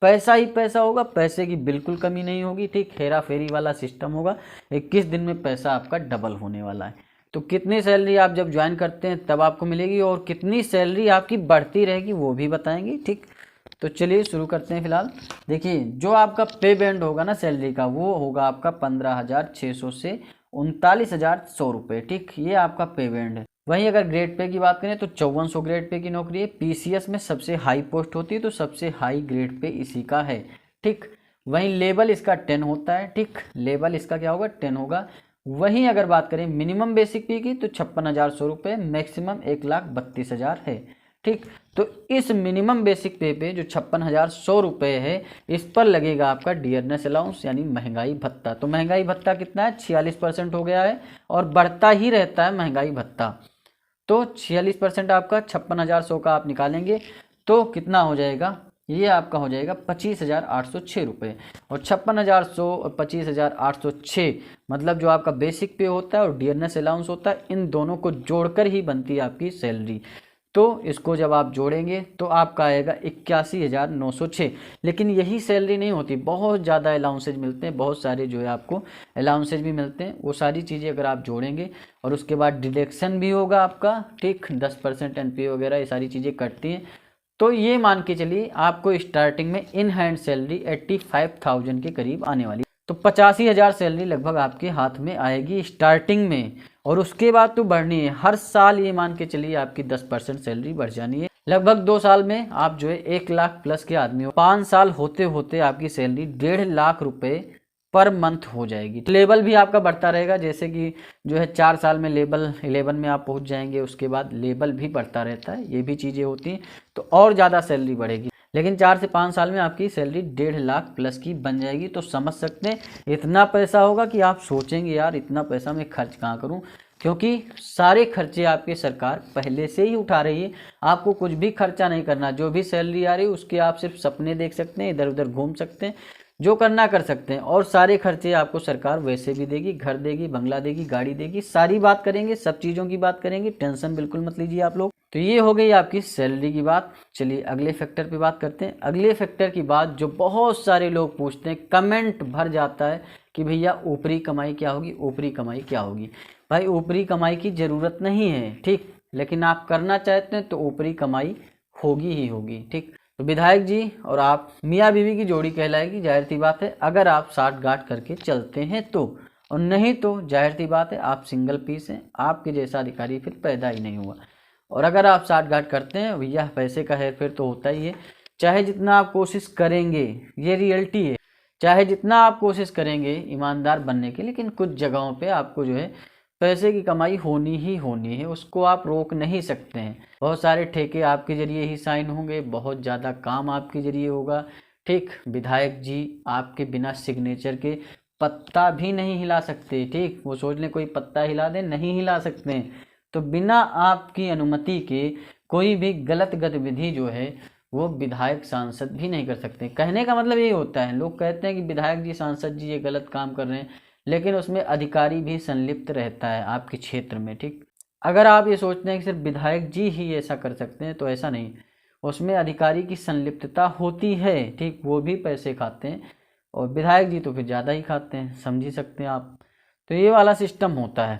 पैसा ही पैसा होगा, पैसे की बिल्कुल कमी नहीं होगी। ठीक, हेरा फेरी वाला सिस्टम होगा, 21 दिन में पैसा आपका डबल होने वाला है। तो कितनी सैलरी आप जब ज्वाइन करते हैं तब आपको मिलेगी और कितनी सैलरी आपकी बढ़ती रहेगी वो भी बताएंगे। ठीक, तो चलिए शुरू करते हैं। फिलहाल देखिए, जो आपका पे बैंड होगा ना सैलरी का, वो होगा आपका 15,600 से 39,100 रुपये। ठीक, ये आपका पे बैंड है। वहीं अगर ग्रेड पे की बात करें तो 5400 ग्रेड पे की नौकरी है। पीसीएस में सबसे हाई पोस्ट होती है, तो सबसे हाई ग्रेड पे इसी का है। ठीक, वहीं लेवल इसका 10 होता है। ठीक, लेवल इसका क्या होगा, 10 होगा। वहीं अगर बात करें मिनिमम बेसिक पे की तो 56,100 रुपये, मैक्सिमम 1,32,000 है। ठीक, तो इस मिनिमम बेसिक पे पे जो 56,100 रुपये है, इस पर लगेगा आपका डियरनेस अलाउंस यानी महंगाई भत्ता। तो महंगाई भत्ता कितना है, 46% हो गया है और बढ़ता ही रहता है महंगाई भत्ता। तो 46% आपका 56,100 का आप निकालेंगे तो कितना हो जाएगा, ये आपका हो जाएगा 25,806 रुपये। और 56,100 और 25,806 मतलब जो आपका बेसिक पे होता है और डियरनेस अलाउंस होता है, इन दोनों को जोड़कर ही बनती है आपकी सैलरी। तो इसको जब आप जोड़ेंगे तो आपका आएगा 81,906। लेकिन यही सैलरी नहीं होती, बहुत ज़्यादा अलाउंसेज मिलते हैं, बहुत सारे जो है आपको अलाउंसेज भी मिलते हैं। वो सारी चीज़ें अगर आप जोड़ेंगे और उसके बाद डिडक्शन भी होगा आपका, ठीक, 10% एनपीए वगैरह ये सारी चीज़ें कटती हैं, तो ये मान के चलिए आपको स्टार्टिंग में इन हैंड सैलरी 85,000 के करीब आने वाली। तो 85,000 सैलरी लगभग आपके हाथ में आएगी स्टार्टिंग में, और उसके बाद तो बढ़नी है। हर साल ये मान के चलिए आपकी 10% सैलरी बढ़ जानी है। लगभग 2 साल में आप जो है 1 लाख प्लस के आदमी हो। 5 साल होते होते आपकी सैलरी 1.5 लाख रुपए पर मंथ हो जाएगी। लेवल भी आपका बढ़ता रहेगा, जैसे कि जो है 4 साल में लेवल 11 में आप पहुंच जाएंगे, उसके बाद लेवल भी बढ़ता रहता है, ये भी चीज़ें होती हैं, तो और ज़्यादा सैलरी बढ़ेगी। लेकिन 4 से 5 साल में आपकी सैलरी 1.5 लाख प्लस की बन जाएगी। तो समझ सकते हैं इतना पैसा होगा कि आप सोचेंगे यार इतना पैसा मैं खर्च कहाँ करूँ, क्योंकि सारे खर्चे आपके सरकार पहले से ही उठा रही है। आपको कुछ भी खर्चा नहीं करना, जो भी सैलरी आ रही है उसके आप सिर्फ सपने देख सकते हैं, इधर उधर घूम सकते हैं, जो करना कर सकते हैं, और सारे खर्चे आपको सरकार वैसे भी देगी, घर देगी, बंगला देगी, गाड़ी देगी, सारी बात करेंगे, सब चीज़ों की बात करेंगे, टेंशन बिल्कुल मत लीजिए आप लोग। तो ये हो गई आपकी सैलरी की बात। चलिए अगले फैक्टर पे बात करते हैं। अगले फैक्टर की बात जो बहुत सारे लोग पूछते हैं, कमेंट भर जाता है कि भैया ऊपरी कमाई क्या होगी, ऊपरी कमाई क्या होगी। भाई ऊपरी कमाई की ज़रूरत नहीं है, ठीक, लेकिन आप करना चाहते हैं तो ऊपरी कमाई होगी ही होगी। ठीक, तो विधायक जी और आप मियाँ बीवी की जोड़ी कहलाएगी, जाहिर सी बात है, अगर आप साठ गांठ करके चलते हैं तो, और नहीं तो जाहिर सी बात है आप सिंगल पीस हैं, आपके जैसा अधिकारी फिर पैदा ही नहीं हुआ। और अगर आप साठ गांठ करते हैं भैया, पैसे का हेर फेर तो होता ही है। चाहे जितना आप कोशिश करेंगे, ये रियलिटी है, चाहे जितना आप कोशिश करेंगे ईमानदार बनने की, लेकिन कुछ जगहों पे आपको जो है पैसे की कमाई होनी ही होनी है, उसको आप रोक नहीं सकते हैं। बहुत सारे ठेके आपके जरिए ही साइन होंगे, बहुत ज़्यादा काम आपके जरिए होगा। ठीक, विधायक जी आपके बिना सिग्नेचर के पत्ता भी नहीं हिला सकते। ठीक, वो सोच लें कोई पत्ता हिला दें, नहीं हिला सकते हैं। तो बिना आपकी अनुमति के कोई भी गलत गतिविधि जो है वो विधायक सांसद भी नहीं कर सकते। कहने का मतलब यही होता है, लोग कहते हैं कि विधायक जी सांसद जी ये गलत काम कर रहे हैं, लेकिन उसमें अधिकारी भी संलिप्त रहता है आपके क्षेत्र में। ठीक, अगर आप ये सोचते हैं कि सिर्फ विधायक जी ही ऐसा कर सकते हैं तो ऐसा नहीं, उसमें अधिकारी की संलिप्तता होती है। ठीक, वो भी पैसे खाते हैं और विधायक जी तो फिर ज़्यादा ही खाते हैं, समझ ही सकते हैं आप। तो ये वाला सिस्टम होता है।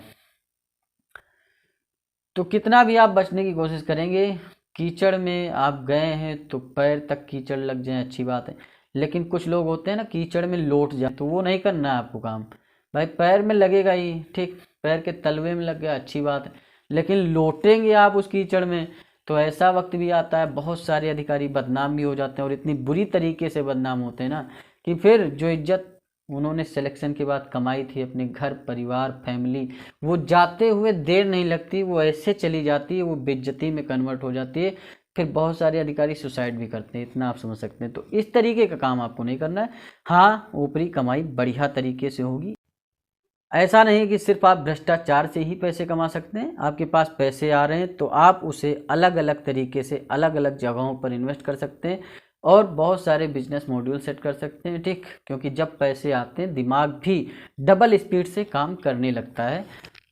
तो कितना भी आप बचने की कोशिश करेंगे, कीचड़ में आप गए हैं तो पैर तक कीचड़ लग जाए अच्छी बात है, लेकिन कुछ लोग होते हैं ना कीचड़ में लौट जाए, तो वो नहीं करना है आपको काम। भाई पैर में लगेगा ही, ठीक, पैर के तलवे में लग गया अच्छी बात है, लेकिन लौटेंगे आप उस कीचड़ में तो ऐसा वक्त भी आता है, बहुत सारे अधिकारी बदनाम भी हो जाते हैं, और इतनी बुरी तरीके से बदनाम होते हैं ना कि फिर जो इज्जत उन्होंने सिलेक्शन के बाद कमाई थी, अपने घर परिवार फैमिली, वो जाते हुए देर नहीं लगती, वो ऐसे चली जाती है, वो बेइज्जती में कन्वर्ट हो जाती है। फिर बहुत सारे अधिकारी सुसाइड भी करते हैं, इतना आप समझ सकते हैं। तो इस तरीके का काम आपको नहीं करना है। हाँ, ऊपरी कमाई बढ़िया तरीके से होगी। ऐसा नहीं कि सिर्फ आप भ्रष्टाचार से ही पैसे कमा सकते हैं। आपके पास पैसे आ रहे हैं तो आप उसे अलग अलग तरीके से अलग अलग जगहों पर इन्वेस्ट कर सकते हैं और बहुत सारे बिजनेस मॉड्यूल सेट कर सकते हैं। ठीक, क्योंकि जब पैसे आते हैं दिमाग भी डबल स्पीड से काम करने लगता है।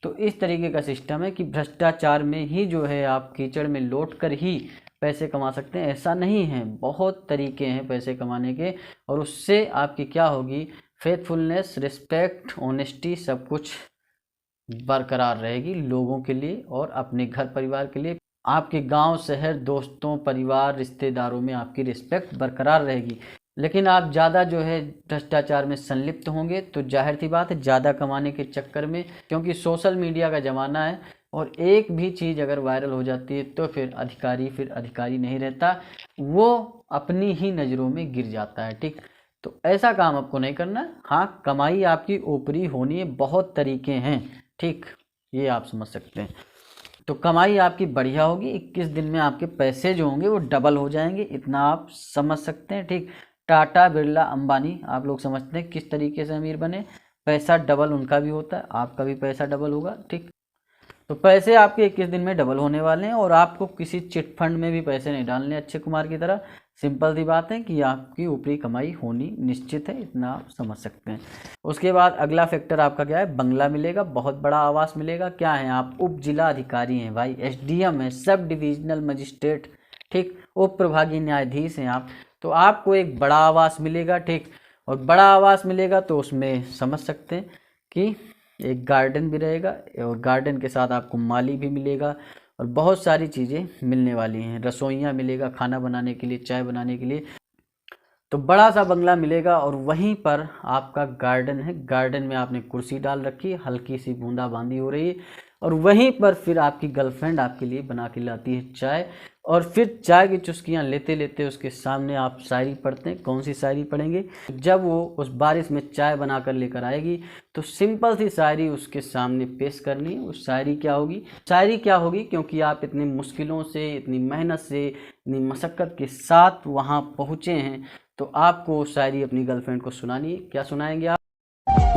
तो इस तरीके का सिस्टम है कि भ्रष्टाचार में ही जो है आप कीचड़ में लौट कर ही पैसे कमा सकते हैं, ऐसा नहीं है। बहुत तरीके हैं पैसे कमाने के, और उससे आपकी क्या होगी, फेथफुलनेस, रिस्पेक्ट, ऑनेस्टी, सब कुछ बरकरार रहेगी लोगों के लिए और अपने घर परिवार के लिए। आपके गांव, शहर, दोस्तों, परिवार, रिश्तेदारों में आपकी रिस्पेक्ट बरकरार रहेगी। लेकिन आप ज़्यादा जो है भ्रष्टाचार में संलिप्त होंगे तो जाहिर सी बात है ज़्यादा कमाने के चक्कर में, क्योंकि सोशल मीडिया का ज़माना है और एक भी चीज़ अगर वायरल हो जाती है तो फिर अधिकारी नहीं रहता, वो अपनी ही नज़रों में गिर जाता है। ठीक, तो ऐसा काम आपको नहीं करना। हाँ, कमाई आपकी ऊपरी होनी है, बहुत तरीके हैं। ठीक, ये आप समझ सकते हैं। तो कमाई आपकी बढ़िया होगी, 21 दिन में आपके पैसे जो होंगे वो डबल हो जाएंगे, इतना आप समझ सकते हैं। ठीक, टाटा, बिरला, अंबानी, आप लोग समझते हैं किस तरीके से अमीर बने। पैसा डबल उनका भी होता है, आपका भी पैसा डबल होगा। ठीक, तो पैसे आपके 21 दिन में डबल होने वाले हैं और आपको किसी चिट फंड में भी पैसे नहीं डालने अक्षय कुमार की तरह। सिंपल सी बात है कि आपकी ऊपरी कमाई होनी निश्चित है, इतना आप समझ सकते हैं। उसके बाद अगला फैक्टर आपका क्या है, बंगला मिलेगा, बहुत बड़ा आवास मिलेगा। क्या है आप, उप जिला अधिकारी हैं भाई, एसडीएम है, सब डिविजनल मजिस्ट्रेट, ठीक, उप प्रभागीय न्यायाधीश हैं आप, तो आपको एक बड़ा आवास मिलेगा। ठीक, और बड़ा आवास मिलेगा तो उसमें समझ सकते हैं कि एक गार्डन भी रहेगा और गार्डन के साथ आपको माली भी मिलेगा और बहुत सारी चीज़ें मिलने वाली हैं। रसोइयाँ मिलेगा खाना बनाने के लिए, चाय बनाने के लिए। तो बड़ा सा बंगला मिलेगा और वहीं पर आपका गार्डन है, गार्डन में आपने कुर्सी डाल रखी है, हल्की सी बूंदाबांदी हो रही है और वहीं पर फिर आपकी गर्लफ्रेंड आपके लिए बना के लाती है चाय, और फिर चाय की चुस्कियां लेते लेते उसके सामने आप शायरी पढ़ते हैं। कौन सी शायरी पढ़ेंगे, जब वो उस बारिश में चाय बनाकर लेकर आएगी तो सिंपल सी शायरी उसके सामने पेश करनी है। उस शायरी क्या होगी, क्योंकि आप इतनी मुश्किलों से, इतनी मेहनत से, इतनी मशक्क़त के साथ वहाँ पहुँचे हैं, तो आपको वो शायरी अपनी गर्लफ्रेंड को सुनानी है। क्या सुनाएंगे आप?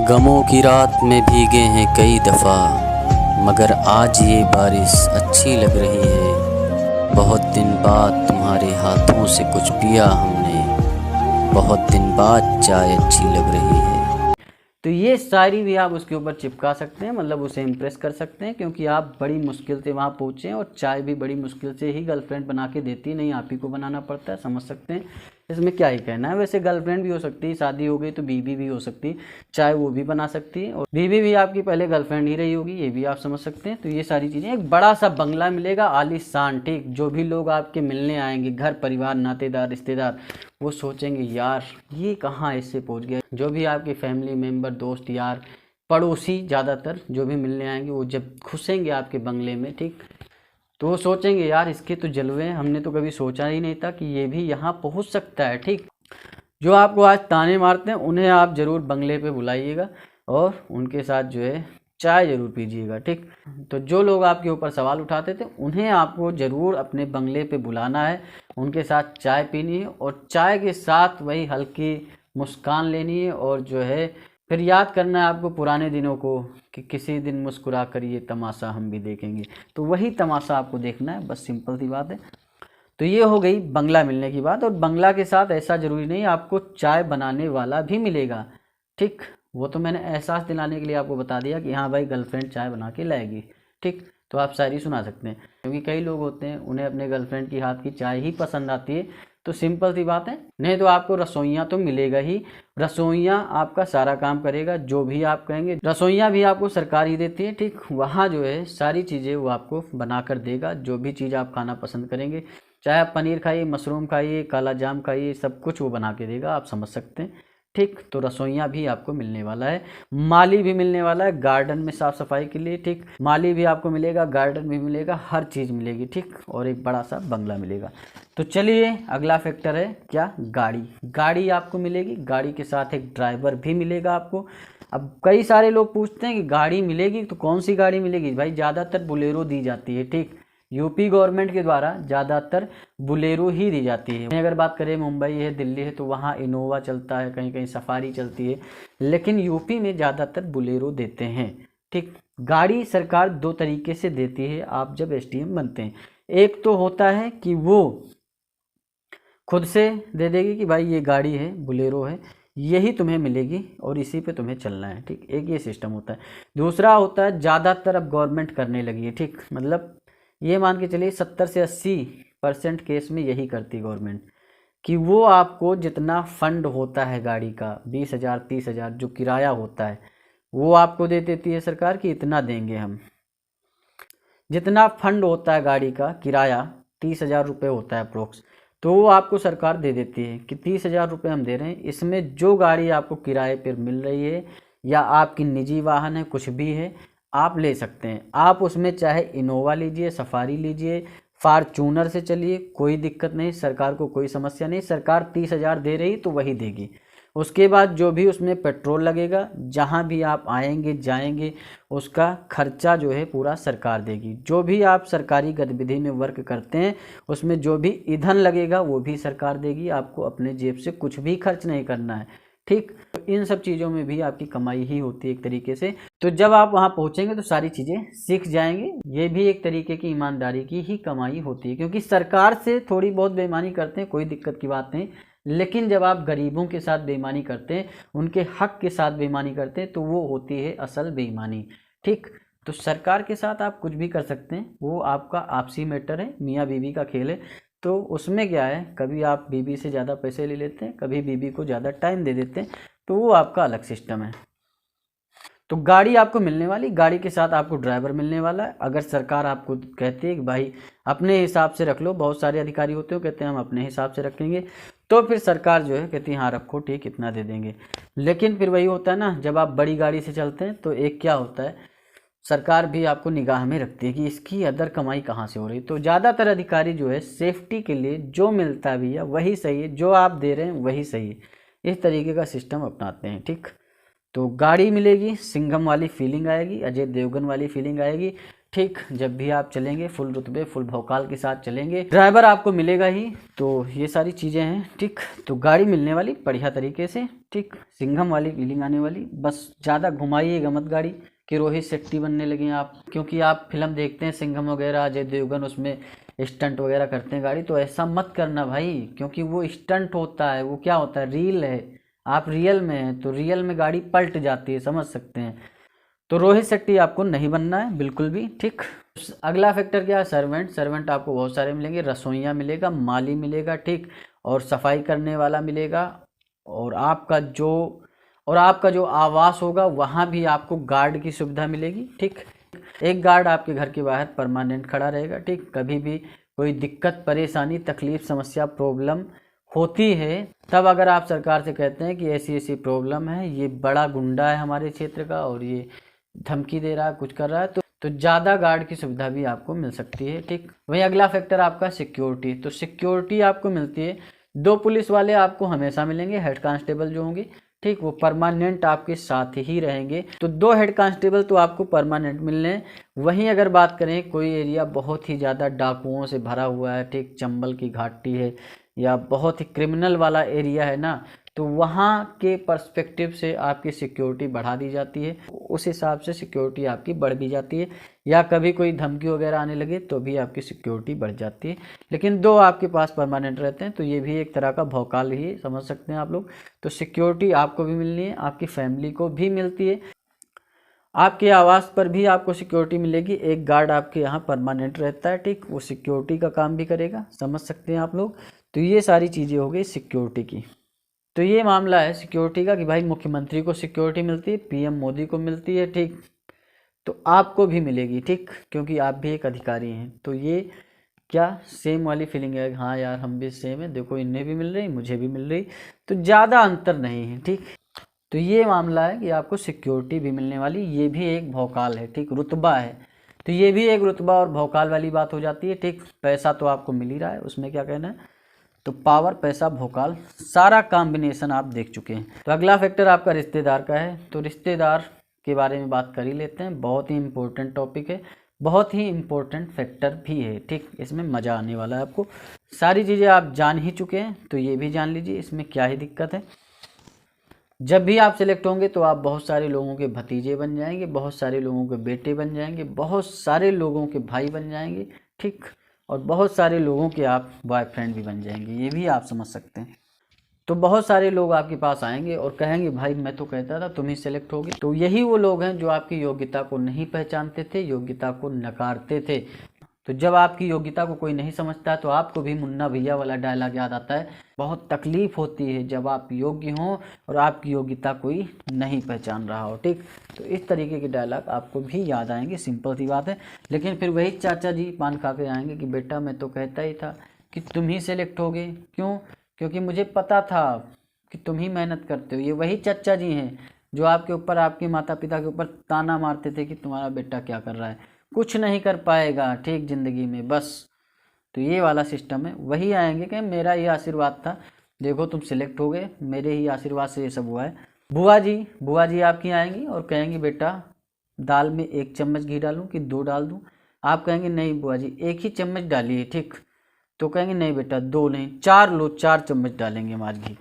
गमों की रात में भीगे हैं कई दफ़ा, मगर आज ये बारिश अच्छी लग रही है। बहुत दिन बाद तुम्हारे हाथों से कुछ पिया हमने, बहुत दिन बाद चाय अच्छी लग रही है। तो ये शायरी भी आप उसके ऊपर चिपका सकते हैं, मतलब उसे इम्प्रेस कर सकते हैं, क्योंकि आप बड़ी मुश्किल से वहाँ पहुँचे हैं और चाय भी बड़ी मुश्किल से ही गर्लफ्रेंड बना के देती है, नहीं आप ही को बनाना पड़ता है। समझ सकते हैं, इसमें क्या ही कहना है। वैसे गर्लफ्रेंड भी हो सकती है, शादी हो गई तो बीवी भी हो सकती है, चाय वो भी बना सकती है, और बीवी भी आपकी पहले गर्लफ्रेंड ही रही होगी, ये भी आप समझ सकते हैं। तो ये सारी चीज़ें, एक बड़ा सा बंगला मिलेगा आलीशान। ठीक, जो भी लोग आपके मिलने आएंगे, घर परिवार, नातेदार, रिश्तेदार, वो सोचेंगे यार ये कहाँ इससे पहुँच गया। जो भी आपके फैमिली मेम्बर, दोस्त यार, पड़ोसी, ज़्यादातर जो भी मिलने आएंगे वो जब घुसेंगे आपके बंगले में, ठीक, तो वो सोचेंगे यार इसके तो जलवे हैं, हमने तो कभी सोचा ही नहीं था कि ये भी यहाँ पहुँच सकता है। ठीक, जो आपको आज ताने मारते हैं उन्हें आप ज़रूर बंगले पे बुलाइएगा और उनके साथ जो है चाय ज़रूर पीजिएगा। ठीक, तो जो लोग आपके ऊपर सवाल उठाते थे उन्हें आपको ज़रूर अपने बंगले पे बुलाना है, उनके साथ चाय पीनी है और चाय के साथ वही हल्की मुस्कान लेनी है, और जो है फिर याद करना है आपको पुराने दिनों को कि किसी दिन मुस्कुरा कर ये तमाशा हम भी देखेंगे। तो वही तमाशा आपको देखना है, बस सिंपल सी बात है। तो ये हो गई बंगला मिलने की बात, और बंगला के साथ ऐसा ज़रूरी नहीं आपको चाय बनाने वाला भी मिलेगा। ठीक, वो तो मैंने एहसास दिलाने के लिए आपको बता दिया कि हाँ भाई गर्लफ्रेंड चाय बना के लाएगी। ठीक, तो आप शायरी सुना सकते हैं, क्योंकि कई लोग होते हैं उन्हें अपने गर्लफ्रेंड की हाथ की चाय ही पसंद आती है। तो सिंपल सी बात है, नहीं तो आपको रसोइयाँ तो मिलेगा ही, रसोइयाँ आपका सारा काम करेगा, जो भी आप कहेंगे रसोइयाँ भी आपको सरकार ही देती है। ठीक, वहाँ जो है सारी चीज़ें वो आपको बना कर देगा, जो भी चीज़ आप खाना पसंद करेंगे, चाहे आप पनीर खाइए, मशरूम खाइए, काला जाम खाइए, सब कुछ वो बना के देगा, आप समझ सकते हैं। ठीक, तो रसोइयाँ भी आपको मिलने वाला है, माली भी मिलने वाला है गार्डन में साफ़ सफाई के लिए। ठीक, माली भी आपको मिलेगा, गार्डन भी मिलेगा, हर चीज़ मिलेगी। ठीक, और एक बड़ा सा बंगला मिलेगा। तो चलिए अगला फैक्टर है क्या, गाड़ी आपको मिलेगी, गाड़ी के साथ एक ड्राइवर भी मिलेगा आपको। अब कई सारे लोग पूछते हैं कि गाड़ी मिलेगी तो कौन सी गाड़ी मिलेगी, भाई ज़्यादातर बुलेरो दी जाती है। ठीक, यूपी गवर्नमेंट के द्वारा ज़्यादातर बुलेरो ही दी जाती है। अगर बात करें मुंबई है, दिल्ली है, तो वहाँ इनोवा चलता है, कहीं कहीं सफारी चलती है, लेकिन यूपी में ज़्यादातर बुलेरो देते हैं। ठीक, गाड़ी सरकार दो तरीके से देती है आप जब एसडीएम बनते हैं। एक तो होता है कि वो खुद से दे देगी कि भाई ये गाड़ी है, बुलेरो है, यही तुम्हें मिलेगी और इसी पे तुम्हें चलना है। ठीक, एक ये सिस्टम होता है। दूसरा होता है, ज़्यादातर अब गवर्नमेंट करने लगी है। ठीक, मतलब ये मान के चलिए 70 से 80% केस में यही करती गवर्नमेंट कि वो आपको जितना फंड होता है गाड़ी का, 20,000 30,000 जो किराया होता है, वो आपको दे देती है सरकार कि इतना देंगे हम। जितना फंड होता है गाड़ी का किराया 30,000 रुपये होता है अप्रोक्स, तो वो आपको सरकार दे देती है कि 30,000 रुपये हम दे रहे हैं, इसमें जो गाड़ी आपको किराए पर मिल रही है या आपकी निजी वाहन है कुछ भी है आप ले सकते हैं। आप उसमें चाहे इनोवा लीजिए, सफारी लीजिए, फार्चूनर से चलिए, कोई दिक्कत नहीं, सरकार को कोई समस्या नहीं। सरकार 30,000 दे रही तो वही देगी। उसके बाद जो भी उसमें पेट्रोल लगेगा, जहाँ भी आप आएंगे जाएंगे उसका खर्चा जो है पूरा सरकार देगी। जो भी आप सरकारी गतिविधि में वर्क करते हैं उसमें जो भी ईंधन लगेगा वो भी सरकार देगी। आपको अपने जेब से कुछ भी खर्च नहीं करना है, ठीक। तो इन सब चीज़ों में भी आपकी कमाई ही होती है एक तरीके से। तो जब आप वहाँ पहुँचेंगे तो सारी चीज़ें सीख जाएंगे। ये भी एक तरीके की ईमानदारी की ही कमाई होती है, क्योंकि सरकार से थोड़ी बहुत बेईमानी करते हैं, कोई दिक्कत की बात नहीं, लेकिन जब आप गरीबों के साथ बेईमानी करते हैं, उनके हक के साथ बेईमानी करते हैं, तो वो होती है असल बेईमानी, ठीक। तो सरकार के साथ आप कुछ भी कर सकते हैं, वो आपका आपसी मैटर है, मियाँ बीवी का खेल है। तो उसमें क्या है, कभी आप बीबी से ज़्यादा पैसे ले लेते हैं, कभी बीबी को ज़्यादा टाइम दे देते हैं, तो वो आपका अलग सिस्टम है। तो गाड़ी आपको मिलने वाली, गाड़ी के साथ आपको ड्राइवर मिलने वाला है। अगर सरकार आपको कहती है कि भाई अपने हिसाब से रख लो, बहुत सारे अधिकारी होते हैं कहते हैं हम अपने हिसाब से रखेंगे, तो फिर सरकार जो है कहती है हाँ रखो, ठीक, इतना दे देंगे। लेकिन फिर वही होता है ना, जब आप बड़ी गाड़ी से चलते हैं तो एक क्या होता है, सरकार भी आपको निगाह में रखती है कि इसकी अदर कमाई कहाँ से हो रही। तो ज़्यादातर अधिकारी जो है सेफ्टी के लिए जो मिलता भी है वही सही है, जो आप दे रहे हैं वही सही है, इस तरीके का सिस्टम अपनाते हैं, ठीक। तो गाड़ी मिलेगी, सिंघम वाली फीलिंग आएगी, अजय देवगन वाली फीलिंग आएगी, ठीक। जब भी आप चलेंगे फुल रुतबे फुल भौकाल के साथ चलेंगे, ड्राइवर आपको मिलेगा ही। तो ये सारी चीज़ें हैं, ठीक। तो गाड़ी मिलने वाली बढ़िया तरीके से, ठीक, सिंघम वाली फीलिंग आने वाली। बस ज़्यादा घुमाइएगा मत गाड़ी कि रोहित शेट्टी बनने लगे आप, क्योंकि आप फिल्म देखते हैं सिंघम वगैरह, अजय देवगन उसमें स्टंट वगैरह करते हैं गाड़ी, तो ऐसा मत करना भाई, क्योंकि वो स्टंट होता है, वो क्या होता है, रील है, आप रियल में हैं, तो रियल में गाड़ी पलट जाती है, समझ सकते हैं। तो रोहित शेट्टी आपको नहीं बनना है बिल्कुल भी, ठीक। अगला फैक्टर क्या है, सर्वेंट। सर्वेंट आपको बहुत सारे मिलेंगे, रसोइया मिलेगा, माली मिलेगा, ठीक, और सफाई करने वाला मिलेगा, और आपका जो आवास होगा वहाँ भी आपको गार्ड की सुविधा मिलेगी, ठीक। एक गार्ड आपके घर के बाहर परमानेंट खड़ा रहेगा, ठीक। कभी भी कोई दिक्कत परेशानी तकलीफ समस्या प्रॉब्लम होती है, तब अगर आप सरकार से कहते हैं कि ऐसी ऐसी प्रॉब्लम है, ये बड़ा गुंडा है हमारे क्षेत्र का और ये धमकी दे रहा है, कुछ कर रहा है, तो ज़्यादा गार्ड की सुविधा भी आपको मिल सकती है, ठीक। वहीं अगला फैक्टर आपका सिक्योरिटी। तो सिक्योरिटी आपको मिलती है, 2 पुलिस वाले आपको हमेशा मिलेंगे, हेड कांस्टेबल जो होंगे, ठीक, वो परमानेंट आपके साथ ही रहेंगे। तो 2 हेड कांस्टेबल तो आपको परमानेंट मिलने हैं। वहीं अगर बात करें कोई एरिया बहुत ही ज़्यादा डाकुओं से भरा हुआ है, ठीक, चंबल की घाटी है या बहुत ही क्रिमिनल वाला एरिया है ना, तो वहाँ के पर्सपेक्टिव से आपकी सिक्योरिटी बढ़ा दी जाती है, उस हिसाब से सिक्योरिटी आपकी बढ़ भी जाती है, या कभी कोई धमकी वगैरह आने लगे तो भी आपकी सिक्योरिटी बढ़ जाती है। लेकिन 2 आपके पास परमानेंट रहते हैं, तो ये भी एक तरह का भौकाल ही समझ सकते हैं आप लोग। तो सिक्योरिटी आपको भी मिलनी है, आपकी फैमिली को भी मिलती है, आपके आवास पर भी आपको सिक्योरिटी मिलेगी। एक गार्ड आपके यहाँ परमानेंट रहता है, ठीक, वो सिक्योरिटी का काम भी करेगा, समझ सकते हैं आप लोग। तो ये सारी चीज़ें हो गई सिक्योरिटी की। तो ये मामला है सिक्योरिटी का कि भाई मुख्यमंत्री को सिक्योरिटी मिलती है, पीएम मोदी को मिलती है, ठीक, तो आपको भी मिलेगी, ठीक, क्योंकि आप भी एक अधिकारी हैं। तो ये क्या सेम वाली फीलिंग है, हाँ यार हम भी सेम है, देखो इन्हें भी मिल रही मुझे भी मिल रही, तो ज़्यादा अंतर नहीं है, ठीक। तो ये मामला है कि आपको सिक्योरिटी भी मिलने वाली, ये भी एक भौकाल है, ठीक, रुतबा है, तो ये भी एक रुतबा और भौकाल वाली बात हो जाती है, ठीक। पैसा तो आपको मिल ही रहा है, उसमें क्या कहना है। तो पावर, पैसा, भौकाल, सारा कॉम्बिनेशन आप देख चुके हैं। तो अगला फैक्टर आपका रिश्तेदार का है। तो रिश्तेदार के बारे में बात कर ही लेते हैं, बहुत ही इम्पोर्टेंट टॉपिक है, बहुत ही इम्पोर्टेंट फैक्टर भी है, ठीक। इसमें मज़ा आने वाला है आपको, सारी चीज़ें आप जान ही चुके हैं, तो ये भी जान लीजिए, इसमें क्या ही दिक्कत है। जब भी आप सिलेक्ट होंगे तो आप बहुत सारे लोगों के भतीजे बन जाएंगे, बहुत सारे लोगों के बेटे बन जाएंगे, बहुत सारे लोगों के भाई बन जाएंगे, ठीक, और बहुत सारे लोगों के आप बॉयफ्रेंड भी बन जाएंगे, ये भी आप समझ सकते हैं। तो बहुत सारे लोग आपके पास आएंगे और कहेंगे भाई मैं तो कहता था तुम ही सेलेक्ट होगे। तो यही वो लोग हैं जो आपकी योग्यता को नहीं पहचानते थे, योग्यता को नकारते थे। तो जब आपकी योग्यता को कोई नहीं समझता है तो आपको भी मुन्ना भैया वाला डायलॉग याद आता है। बहुत तकलीफ होती है जब आप योग्य हों और आपकी योग्यता कोई नहीं पहचान रहा हो। ठीक, तो इस तरीके के डायलॉग आपको भी याद आएंगे, सिंपल सी बात है। लेकिन फिर वही चाचा जी पान खा के आएंगे कि बेटा मैं तो कहता ही था कि तुम ही सेलेक्ट होगे। क्यों? क्योंकि मुझे पता था कि तुम ही मेहनत करते हो। ये वही चाचा जी हैं जो आपके ऊपर, आपके माता पिता के ऊपर ताना मारते थे कि तुम्हारा बेटा क्या कर रहा है, कुछ नहीं कर पाएगा ठीक ज़िंदगी में बस। तो ये वाला सिस्टम है। वही आएंगे कि मेरा ये आशीर्वाद था, देखो तुम सिलेक्ट हो गए, मेरे ही आशीर्वाद से ये सब हुआ है। बुआ जी आपकी आएंगी और कहेंगी बेटा दाल में 1 चम्मच घी डालूं कि 2 डाल दूं? आप कहेंगे नहीं बुआ जी 1 ही चम्मच डालिए। ठीक, तो कहेंगे नहीं बेटा 2 नहीं 4 लो, 4 चम्मच डालेंगे हम आज घी,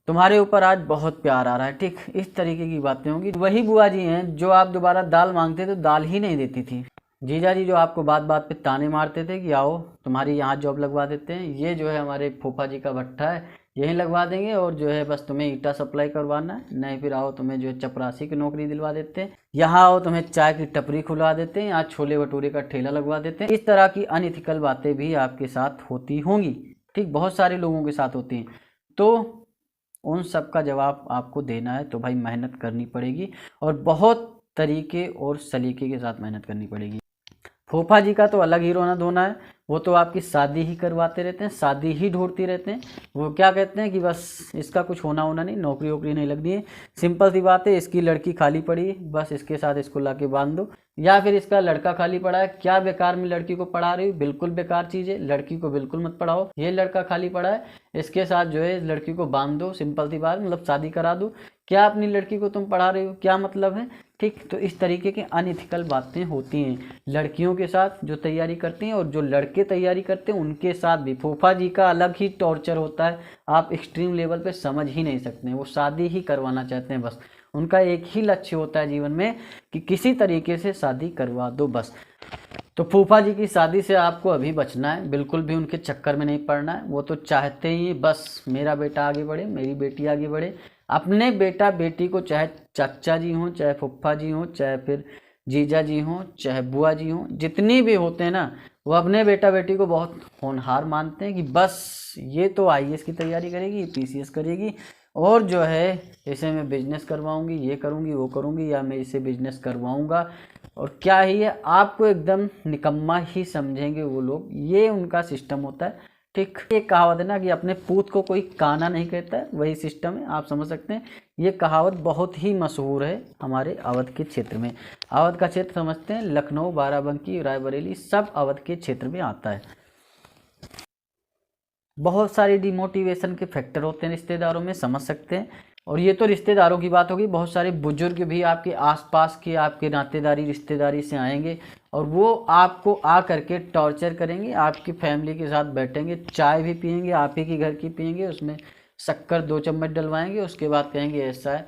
तुम्हारे ऊपर आज बहुत प्यार आ रहा है। ठीक, इस तरीके की बातें होंगी। वही बुआ जी हैं जो आप दोबारा दाल मांगते तो दाल ही नहीं देती थी। जीजा जी जो आपको बात बात पे ताने मारते थे कि आओ तुम्हारी यहाँ जॉब लगवा देते हैं, ये जो है हमारे फूफा जी का भट्ठा है यहीं लगवा देंगे और जो है बस तुम्हें ईटा सप्लाई करवाना है, नहीं फिर आओ तुम्हें जो है चपरासी की नौकरी दिलवा देते हैं, यहाँ आओ तुम्हें चाय की टपरी खुलवा देते हैं, यहाँ छोले भटूरे का ठेला लगवा देते हैं। इस तरह की अनइथिकल बातें भी आपके साथ होती होंगी। ठीक, बहुत सारे लोगों के साथ होती हैं। तो उन सब का जवाब आपको देना है तो भाई मेहनत करनी पड़ेगी और बहुत तरीके और सलीके के साथ मेहनत करनी पड़ेगी। फूफा जी का तो अलग ही रोना धोना है, वो तो आपकी शादी ही करवाते रहते हैं, शादी ही ढूंढती रहते हैं। वो क्या कहते हैं कि बस इसका कुछ होना नहीं, नौकरी वोकरी नहीं लगनी है, सिंपल सी बात है, इसकी लड़की खाली पड़ी है बस इसके साथ इसको ला के बांध दो, या फिर इसका लड़का खाली पड़ा है, क्या बेकार में लड़की को पढ़ा रही हो, बिल्कुल बेकार चीज़ है, लड़की को बिल्कुल मत पढ़ाओ, ये लड़का खाली पड़ा है इसके साथ जो है लड़की को बांध दो, सिंपल सी बात, मतलब शादी करा दो, क्या अपनी लड़की को तुम पढ़ा रहे हो, क्या मतलब है। ठीक, तो इस तरीके की अनइथिकल बातें होती हैं लड़कियों के साथ जो तैयारी करती हैं और जो लड़के तैयारी करते हैं उनके साथ भी। फूफा जी का अलग ही टॉर्चर होता है, आप एक्सट्रीम लेवल पे समझ ही नहीं सकते हैं। वो शादी ही करवाना चाहते हैं बस, उनका एक ही लक्ष्य होता है जीवन में कि किसी तरीके से शादी करवा दो बस। तो फूफा जी की शादी से आपको अभी बचना है, बिल्कुल भी उनके चक्कर में नहीं पड़ना है। वो तो चाहते ही बस मेरा बेटा आगे बढ़े, मेरी बेटी आगे बढ़े। अपने बेटा बेटी को चाहे चाचा जी हों, चाहे फूफा जी हों, चाहे फिर जीजा जी हों, चाहे बुआ जी हों, जितनी भी होते हैं ना, वो अपने बेटा बेटी को बहुत होनहार मानते हैं कि बस ये तो IAS की तैयारी करेगी, PCS करेगी और जो है इसे मैं बिजनेस करवाऊंगी, ये करूंगी वो करूंगी, या मैं इसे बिजनेस करवाऊंगा। और क्या ही है, आपको एकदम निकम्मा ही समझेंगे वो लोग, ये उनका सिस्टम होता है। ठीक, ये कहावत है ना कि अपने पूत को कोई काना नहीं कहता है, वही सिस्टम है, आप समझ सकते हैं। ये कहावत बहुत ही मशहूर है हमारे अवध के क्षेत्र में। अवध का क्षेत्र समझते हैं, लखनऊ, बाराबंकी, रायबरेली सब अवध के क्षेत्र में आता है। बहुत सारे डिमोटिवेशन के फैक्टर होते हैं रिश्तेदारों में, समझ सकते हैं। और ये तो रिश्तेदारों की बात होगी, बहुत सारे बुजुर्ग भी आपके आसपास के आपके नातेदारी रिश्तेदारी से आएंगे और वो आपको आ करके टॉर्चर करेंगे। आपकी फैमिली के साथ बैठेंगे, चाय भी पियेंगे, आप ही की घर की पियेंगे, उसमें शक्कर 2 चम्मच डलवाएंगे, उसके बाद कहेंगे ऐसा है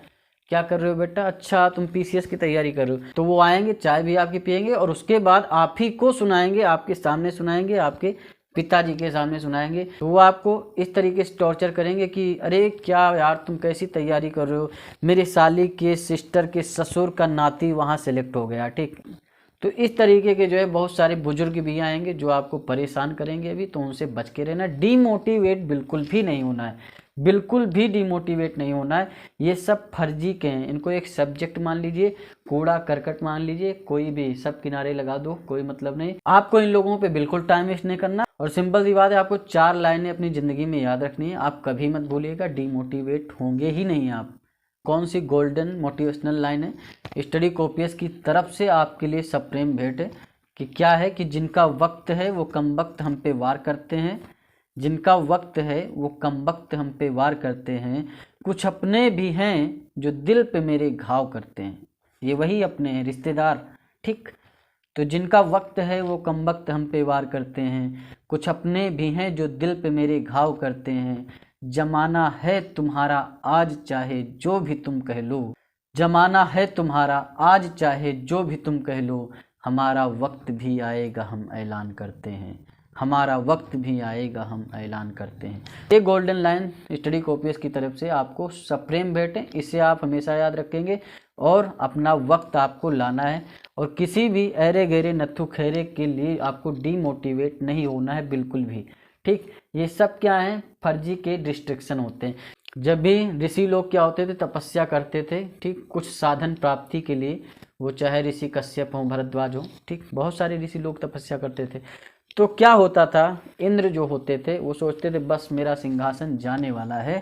क्या कर रहे हो बेटा, अच्छा तुम PCS की तैयारी कर रहे हो। तो वो आएंगे, चाय भी आपकी पियेंगे और उसके बाद आप ही को सुनाएंगे, आपके सामने सुनाएंगे, आपके पिताजी के सामने सुनाएंगे। तो वो आपको इस तरीके से टॉर्चर करेंगे कि अरे क्या यार तुम कैसी तैयारी कर रहे हो, मेरी साली के सिस्टर के ससुर का नाती वहाँ सेलेक्ट हो गया। ठीक, तो इस तरीके के जो है बहुत सारे बुजुर्ग भी आएंगे जो आपको परेशान करेंगे अभी, तो उनसे बच के रहना। डीमोटिवेट बिल्कुल भी नहीं होना है, बिल्कुल भी डिमोटिवेट नहीं होना है। ये सब फर्जी के हैं, इनको एक सब्जेक्ट मान लीजिए, कूड़ा करकट मान लीजिए, कोई भी सब किनारे लगा दो, कोई मतलब नहीं। आपको इन लोगों पे बिल्कुल टाइम वेस्ट नहीं करना। और सिंपल सी बात है, आपको 4 लाइनें अपनी ज़िंदगी में याद रखनी है, आप कभी मत भूलिएगा, डिमोटिवेट होंगे ही नहीं आप। कौन सी गोल्डन मोटिवेशनल लाइन है, स्टडी कॉपियस की तरफ से आपके लिए सप्रेम भेंट है कि क्या है कि जिनका वक्त है वो कम वक्त हम पे वार करते हैं, जिनका वक्त है वो कम वक्त हम पे वार करते हैं, कुछ अपने भी हैं जो दिल पे मेरे घाव करते हैं। ये वही अपने हैं रिश्तेदार। ठीक, तो जिनका वक्त है वो कम वक्त हम पे वार करते हैं, कुछ अपने भी हैं जो दिल पे मेरे घाव करते हैं। जमाना है तुम्हारा आज चाहे जो भी तुम कह लो, जमाना है तुम्हारा आज चाहे जो भी तुम कह लो, हमारा वक्त भी आएगा हम ऐलान करते हैं, हमारा वक्त भी आएगा हम ऐलान करते हैं। ये गोल्डन लाइन स्टडी कॉपियस की तरफ से आपको सप्रेम भेंट है, इसे आप हमेशा याद रखेंगे और अपना वक्त आपको लाना है और किसी भी ऐरे गहरे नत्थु खैरे के लिए आपको डीमोटिवेट नहीं होना है बिल्कुल भी। ठीक, ये सब क्या है, फर्जी के डिस्ट्रैक्शन होते हैं। जब भी ऋषि लोग क्या होते थे, तपस्या करते थे, ठीक, कुछ साधन प्राप्ति के लिए, वो चाहे ऋषि कश्यप हो, भरद्वाज हो, ठीक, बहुत सारे ऋषि लोग तपस्या करते थे। तो क्या होता था, इंद्र जो होते थे वो सोचते थे बस मेरा सिंहासन जाने वाला है,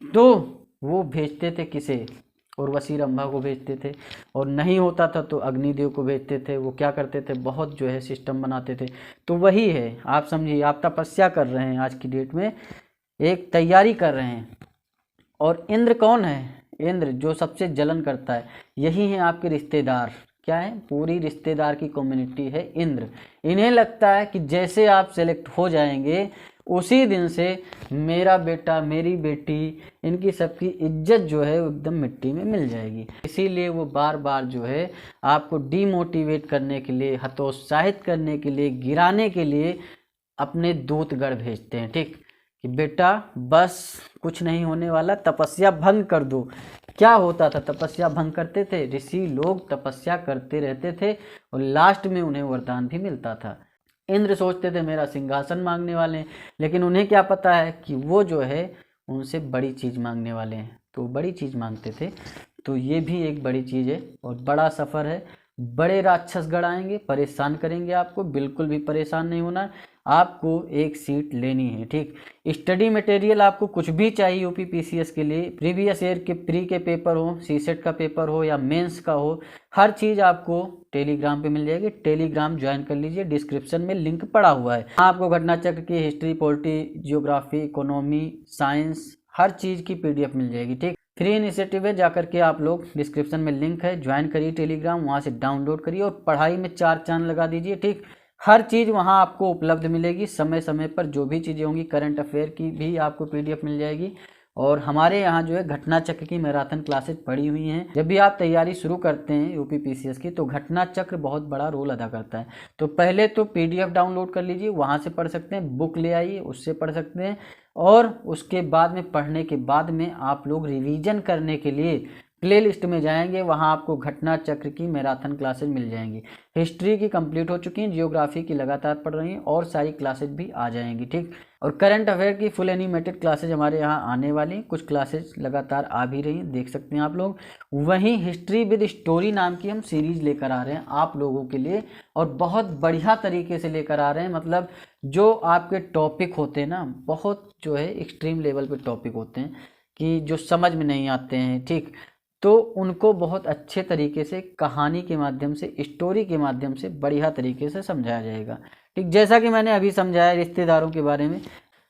तो वो भेजते थे किसे, उर्वशी रंभा को भेजते थे, और नहीं होता था तो अग्निदेव को भेजते थे। वो क्या करते थे, बहुत जो है सिस्टम बनाते थे। तो वही है, आप समझिए, आप तपस्या कर रहे हैं आज की डेट में, एक तैयारी कर रहे हैं, और इंद्र कौन है, इंद्र जो सबसे जलन करता है, यही है आपके रिश्तेदार। क्या है, पूरी रिश्तेदार की कम्युनिटी है इंद्र। इन्हें लगता है कि जैसे आप सेलेक्ट हो जाएंगे उसी दिन से मेरा बेटा, मेरी बेटी, इनकी सबकी इज्जत जो है एकदम मिट्टी में मिल जाएगी। इसीलिए वो बार बार जो है आपको डीमोटिवेट करने के लिए, हतोत्साहित करने के लिए, गिराने के लिए अपने दूतगण भेजते हैं। ठीक, कि बेटा बस कुछ नहीं होने वाला, तपस्या भंग कर दो। क्या होता था, तपस्या भंग करते थे, ऋषि लोग तपस्या करते रहते थे और लास्ट में उन्हें वरदान भी मिलता था। इंद्र सोचते थे मेरा सिंहासन मांगने वाले हैं, लेकिन उन्हें क्या पता है कि वो जो है उनसे बड़ी चीज़ मांगने वाले हैं, तो बड़ी चीज़ मांगते थे। तो ये भी एक बड़ी चीज़ है और बड़ा सफ़र है। बड़े राक्षसगढ़ आएंगे, परेशान करेंगे आपको, बिल्कुल भी परेशान नहीं होना है, आपको एक सीट लेनी है। ठीक, स्टडी मटेरियल आपको कुछ भी चाहिए यूपी पीसीएस के लिए, प्रीवियस ईयर के प्री के पेपर हो, सीसेट का पेपर हो या मेंस का हो, हर चीज़ आपको टेलीग्राम पे मिल जाएगी। टेलीग्राम ज्वाइन कर लीजिए, डिस्क्रिप्शन में लिंक पड़ा हुआ है। आपको घटना चक्र की history, polity, geography, economy, science, हर चीज़ की पीडीएफ मिल जाएगी। ठीक, फ्री इनिशिएटिव है, जाकर के आप लोग, डिस्क्रिप्शन में लिंक है, ज्वाइन करिए टेलीग्राम, वहाँ से डाउनलोड करिए और पढ़ाई में 4 चांद लगा दीजिए। ठीक, हर चीज़ वहाँ आपको उपलब्ध मिलेगी समय समय पर, जो भी चीज़ें होंगी, करंट अफेयर की भी आपको पीडीएफ मिल जाएगी। और हमारे यहाँ जो है घटना चक्र की मैराथन क्लासेज पड़ी हुई हैं। जब भी आप तैयारी शुरू करते हैं यूपी पीसीएस की, तो घटना चक्र बहुत बड़ा रोल अदा करता है। तो पहले तो पीडीएफ डाउनलोड कर लीजिए, वहाँ से पढ़ सकते हैं, बुक ले आइए, उससे पढ़ सकते हैं, और उसके बाद में, पढ़ने के बाद में आप लोग रिवीजन करने के लिए प्लेलिस्ट में जाएंगे, वहाँ आपको घटना चक्र की मैराथन क्लासेज मिल जाएंगी। हिस्ट्री की कंप्लीट हो चुकी हैं, जियोग्राफी की लगातार पढ़ रही हैं, और सारी क्लासेज भी आ जाएंगी। ठीक, और करंट अफेयर की फुल एनिमेटेड क्लासेज हमारे यहाँ आने वाली हैं, कुछ क्लासेज लगातार आ भी रही हैं, देख सकते हैं आप लोग। वहीं हिस्ट्री विद स्टोरी नाम की हम सीरीज लेकर आ रहे हैं आप लोगों के लिए, और बहुत बढ़िया तरीके से लेकर आ रहे हैं। मतलब जो आपके टॉपिक होते हैं ना, बहुत जो है एक्सट्रीम लेवल पे टॉपिक होते हैं कि जो समझ में नहीं आते हैं, ठीक, तो उनको बहुत अच्छे तरीके से कहानी के माध्यम से, स्टोरी के माध्यम से बढ़िया तरीके से समझाया जाएगा। ठीक, जैसा कि मैंने अभी समझाया रिश्तेदारों के बारे में,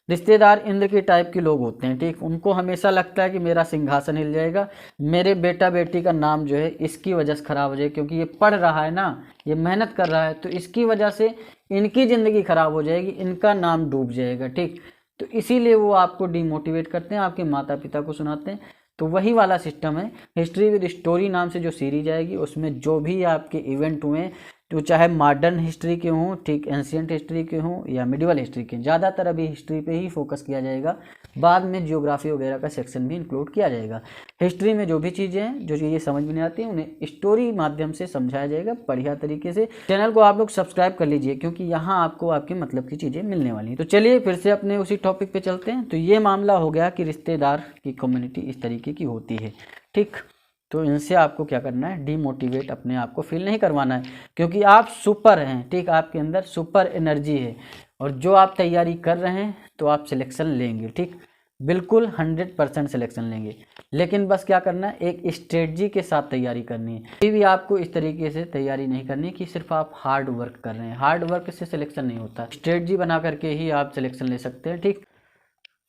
रिश्तेदार इंद्र के टाइप के लोग होते हैं। ठीक, उनको हमेशा लगता है कि मेरा सिंहासन हिल जाएगा, मेरे बेटा बेटी का नाम जो है इसकी वजह से ख़राब हो जाए, क्योंकि ये पढ़ रहा है ना, ये मेहनत कर रहा है, तो इसकी वजह से इनकी ज़िंदगी ख़राब हो जाएगी, इनका नाम डूब जाएगा। ठीक, तो इसीलिए वो आपको डिमोटिवेट करते हैं, आपके माता पिता को सुनाते हैं। तो वही वाला सिस्टम है। हिस्ट्री विद स्टोरी नाम से जो सीरीज आएगी, उसमें जो भी आपके इवेंट हुए, तो चाहे मॉडर्न हिस्ट्री के हों, ठीक, एंशियंट हिस्ट्री के हों या मिडिवल हिस्ट्री के, ज़्यादातर अभी हिस्ट्री पे ही फोकस किया जाएगा। बाद में जियोग्राफी वगैरह का सेक्शन भी इंक्लूड किया जाएगा। हिस्ट्री में जो भी चीज़ें हैं, जो चीज़ें समझ में नहीं आती हैं, उन्हें स्टोरी माध्यम से समझाया जाएगा बढ़िया तरीके से। चैनल को आप लोग सब्सक्राइब कर लीजिए, क्योंकि यहाँ आपको आपके मतलब की चीज़ें मिलने वाली हैं। तो चलिए फिर से अपने उसी टॉपिक पर चलते हैं। तो ये मामला हो गया कि रिश्तेदार की कम्युनिटी इस तरीके की होती है। ठीक, तो इनसे आपको क्या करना है, डीमोटिवेट अपने आप को फील नहीं करवाना है, क्योंकि आप सुपर हैं। ठीक, आपके अंदर सुपर एनर्जी है, और जो आप तैयारी कर रहे हैं तो आप सिलेक्शन लेंगे। ठीक, बिल्कुल 100% सिलेक्शन लेंगे, लेकिन बस क्या करना है, एक स्ट्रेटजी के साथ तैयारी करनी है। कभी भी आपको इस तरीके से तैयारी नहीं करनी कि सिर्फ आप हार्ड वर्क कर रहे हैं। हार्ड वर्क से सिलेक्शन नहीं होता, स्ट्रेटजी बना करके ही आप सिलेक्शन ले सकते हैं। ठीक,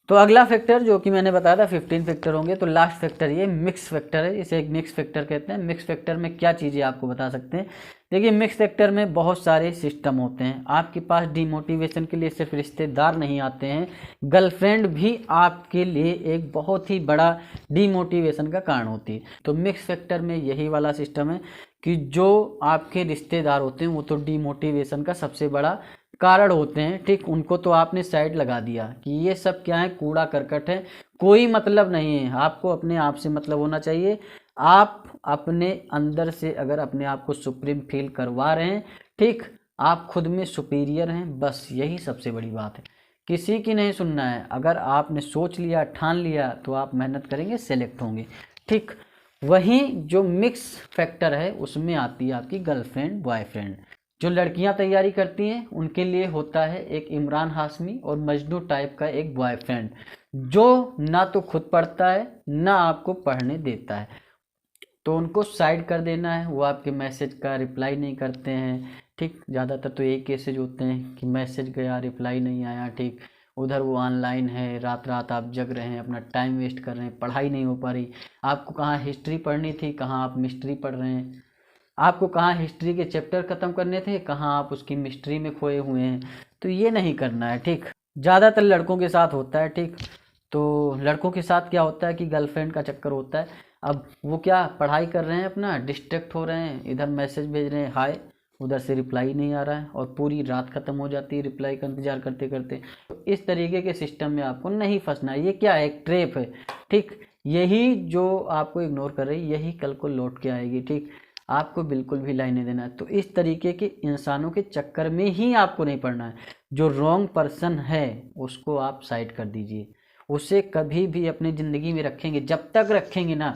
तो अगला फैक्टर जो कि मैंने बताया था 15 फैक्टर होंगे, तो लास्ट फैक्टर ये मिक्स फैक्टर है। इसे एक मिक्स फैक्टर कहते हैं। मिक्स फैक्टर में क्या चीज़ें आपको बता सकते हैं, देखिए मिक्स फैक्टर में बहुत सारे सिस्टम होते हैं। आपके पास डीमोटिवेशन के लिए सिर्फ रिश्तेदार नहीं आते हैं, गर्लफ्रेंड भी आपके लिए एक बहुत ही बड़ा डीमोटिवेशन का कारण होती है। तो मिक्स फैक्टर में यही वाला सिस्टम है कि जो आपके रिश्तेदार होते हैं वो तो डीमोटिवेशन का सबसे बड़ा कारण होते हैं। ठीक, उनको तो आपने साइड लगा दिया कि ये सब क्या है, कूड़ा करकट है, कोई मतलब नहीं है। आपको अपने आप से मतलब होना चाहिए, आप अपने अंदर से अगर अपने आप को सुप्रीम फील करवा रहे हैं, ठीक, आप खुद में सुपीरियर हैं, बस यही सबसे बड़ी बात है। किसी की नहीं सुनना है। अगर आपने सोच लिया, ठान लिया, तो आप मेहनत करेंगे, सेलेक्ट होंगे, ठीक। वहीं जो मिक्स फैक्टर है उसमें आती है आपकी गर्लफ्रेंड बॉयफ्रेंड। जो लड़कियां तैयारी करती हैं उनके लिए होता है एक इमरान हाशमी और मजनू टाइप का एक बॉयफ्रेंड, जो ना तो खुद पढ़ता है ना आपको पढ़ने देता है। तो उनको साइड कर देना है। वो आपके मैसेज का रिप्लाई नहीं करते हैं, ठीक। ज़्यादातर तो यही केसेज होते हैं कि मैसेज गया, रिप्लाई नहीं आया, ठीक। उधर वो ऑनलाइन है, रात रात आप जग रहे हैं, अपना टाइम वेस्ट कर रहे हैं, पढ़ाई नहीं हो पा रही। आपको कहाँ हिस्ट्री पढ़नी थी, कहाँ आप मिस्ट्री पढ़ रहे हैं। आपको कहाँ हिस्ट्री के चैप्टर ख़त्म करने थे, कहाँ आप उसकी मिस्ट्री में खोए हुए हैं। तो ये नहीं करना है, ठीक। ज़्यादातर लड़कों के साथ होता है, ठीक। तो लड़कों के साथ क्या होता है कि गर्लफ्रेंड का चक्कर होता है। अब वो क्या पढ़ाई कर रहे हैं, अपना डिस्ट्रैक्ट हो रहे हैं, इधर मैसेज भेज रहे हैं हाय, उधर से रिप्लाई नहीं आ रहा है, और पूरी रात ख़त्म हो जाती है रिप्लाई का इंतज़ार करते करते। तो इस तरीके के सिस्टम में आपको नहीं फंसना है। ये क्या है, एक ट्रैप है, ठीक। यही जो आपको इग्नोर कर रही, यही कल को लौट के आएगी, ठीक। आपको बिल्कुल भी लाई नहीं देना है। तो इस तरीके के इंसानों के चक्कर में ही आपको नहीं पड़ना है। जो रॉन्ग पर्सन है उसको आप साइड कर दीजिए। उसे कभी भी अपनी ज़िंदगी में रखेंगे, जब तक रखेंगे ना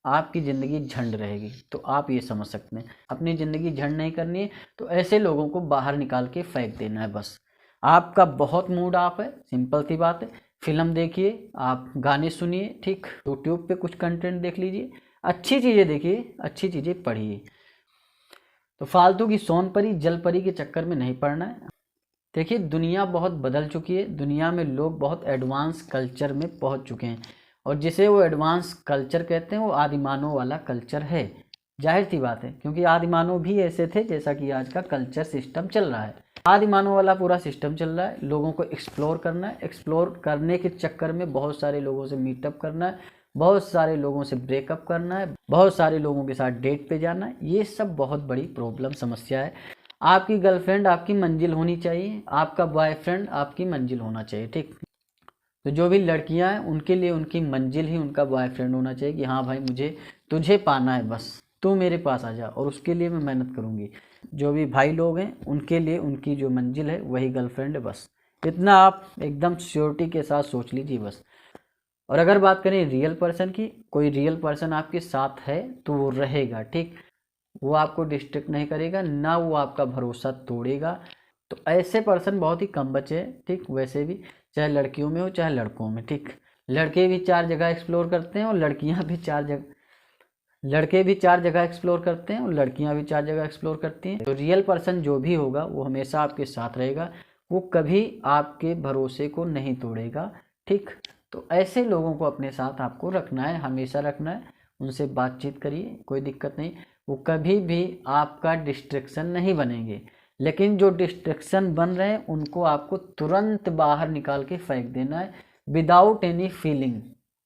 आपकी ज़िंदगी झंड रहेगी। तो आप ये समझ सकते हैं, अपनी ज़िंदगी झंड नहीं करनी है तो ऐसे लोगों को बाहर निकाल के फेंक देना है बस। आपका बहुत मूड ऑफ है, सिंपल सी बात है, फिल्म देखिए, आप गाने सुनिए, ठीक। यूट्यूब पे कुछ कंटेंट देख लीजिए, अच्छी चीज़ें देखिए, अच्छी चीज़ें पढ़िए। तो फालतू की सोनपरी जलपरी के चक्कर में नहीं पड़ना है। देखिए दुनिया बहुत बदल चुकी है, दुनिया में लोग बहुत एडवांस कल्चर में पहुंच चुके हैं, और जिसे वो एडवांस कल्चर कहते हैं वो आदिमानव वाला कल्चर है। जाहिर सी बात है, क्योंकि आदिमानव भी ऐसे थे जैसा कि आज का कल्चर सिस्टम चल रहा है। आदिमानव वाला पूरा सिस्टम चल रहा है, लोगों को एक्सप्लोर करना है, एक्सप्लोर करने के चक्कर में बहुत सारे लोगों से मीटअप करना है, बहुत सारे लोगों से ब्रेकअप करना है, बहुत सारे लोगों के साथ डेट पे जाना है। ये सब बहुत बड़ी प्रॉब्लम समस्या है। आपकी गर्लफ्रेंड आपकी मंजिल होनी चाहिए, आपका बॉयफ्रेंड आपकी मंजिल होना चाहिए, ठीक। तो जो भी लड़कियां हैं उनके लिए उनकी मंजिल ही उनका बॉयफ्रेंड होना चाहिए कि हाँ भाई मुझे तुझे पाना है, बस तू मेरे पास आ जा और उसके लिए मैं मेहनत करूँगी। जो भी भाई लोग हैं उनके लिए उनकी जो मंजिल है वही गर्लफ्रेंड है, बस इतना आप एकदम श्योरिटी के साथ सोच लीजिए बस। और अगर बात करें रियल पर्सन की, कोई रियल पर्सन आपके साथ है तो वो रहेगा, ठीक। वो आपको डिस्ट्रैक्ट नहीं करेगा, ना वो आपका भरोसा तोड़ेगा। तो ऐसे पर्सन बहुत ही कम बचे हैं, ठीक। वैसे भी चाहे लड़कियों में हो चाहे लड़कों में, ठीक। लड़के भी 4 जगह एक्सप्लोर करते हैं और लड़कियां भी 4 जगह, लड़के भी 4 जगह एक्सप्लोर करते हैं और लड़कियां भी 4 जगह एक्सप्लोर करती हैं। तो रियल पर्सन जो भी होगा वो हमेशा आपके साथ रहेगा, वो कभी आपके भरोसे को नहीं तोड़ेगा, ठीक। तो ऐसे लोगों को अपने साथ आपको रखना है, हमेशा रखना है। उनसे बातचीत करिए, कोई दिक्कत नहीं, वो कभी भी आपका डिस्ट्रैक्शन नहीं बनेंगे। लेकिन जो डिस्ट्रैक्शन बन रहे हैं उनको आपको तुरंत बाहर निकाल के फेंक देना है, विदाउट एनी फीलिंग।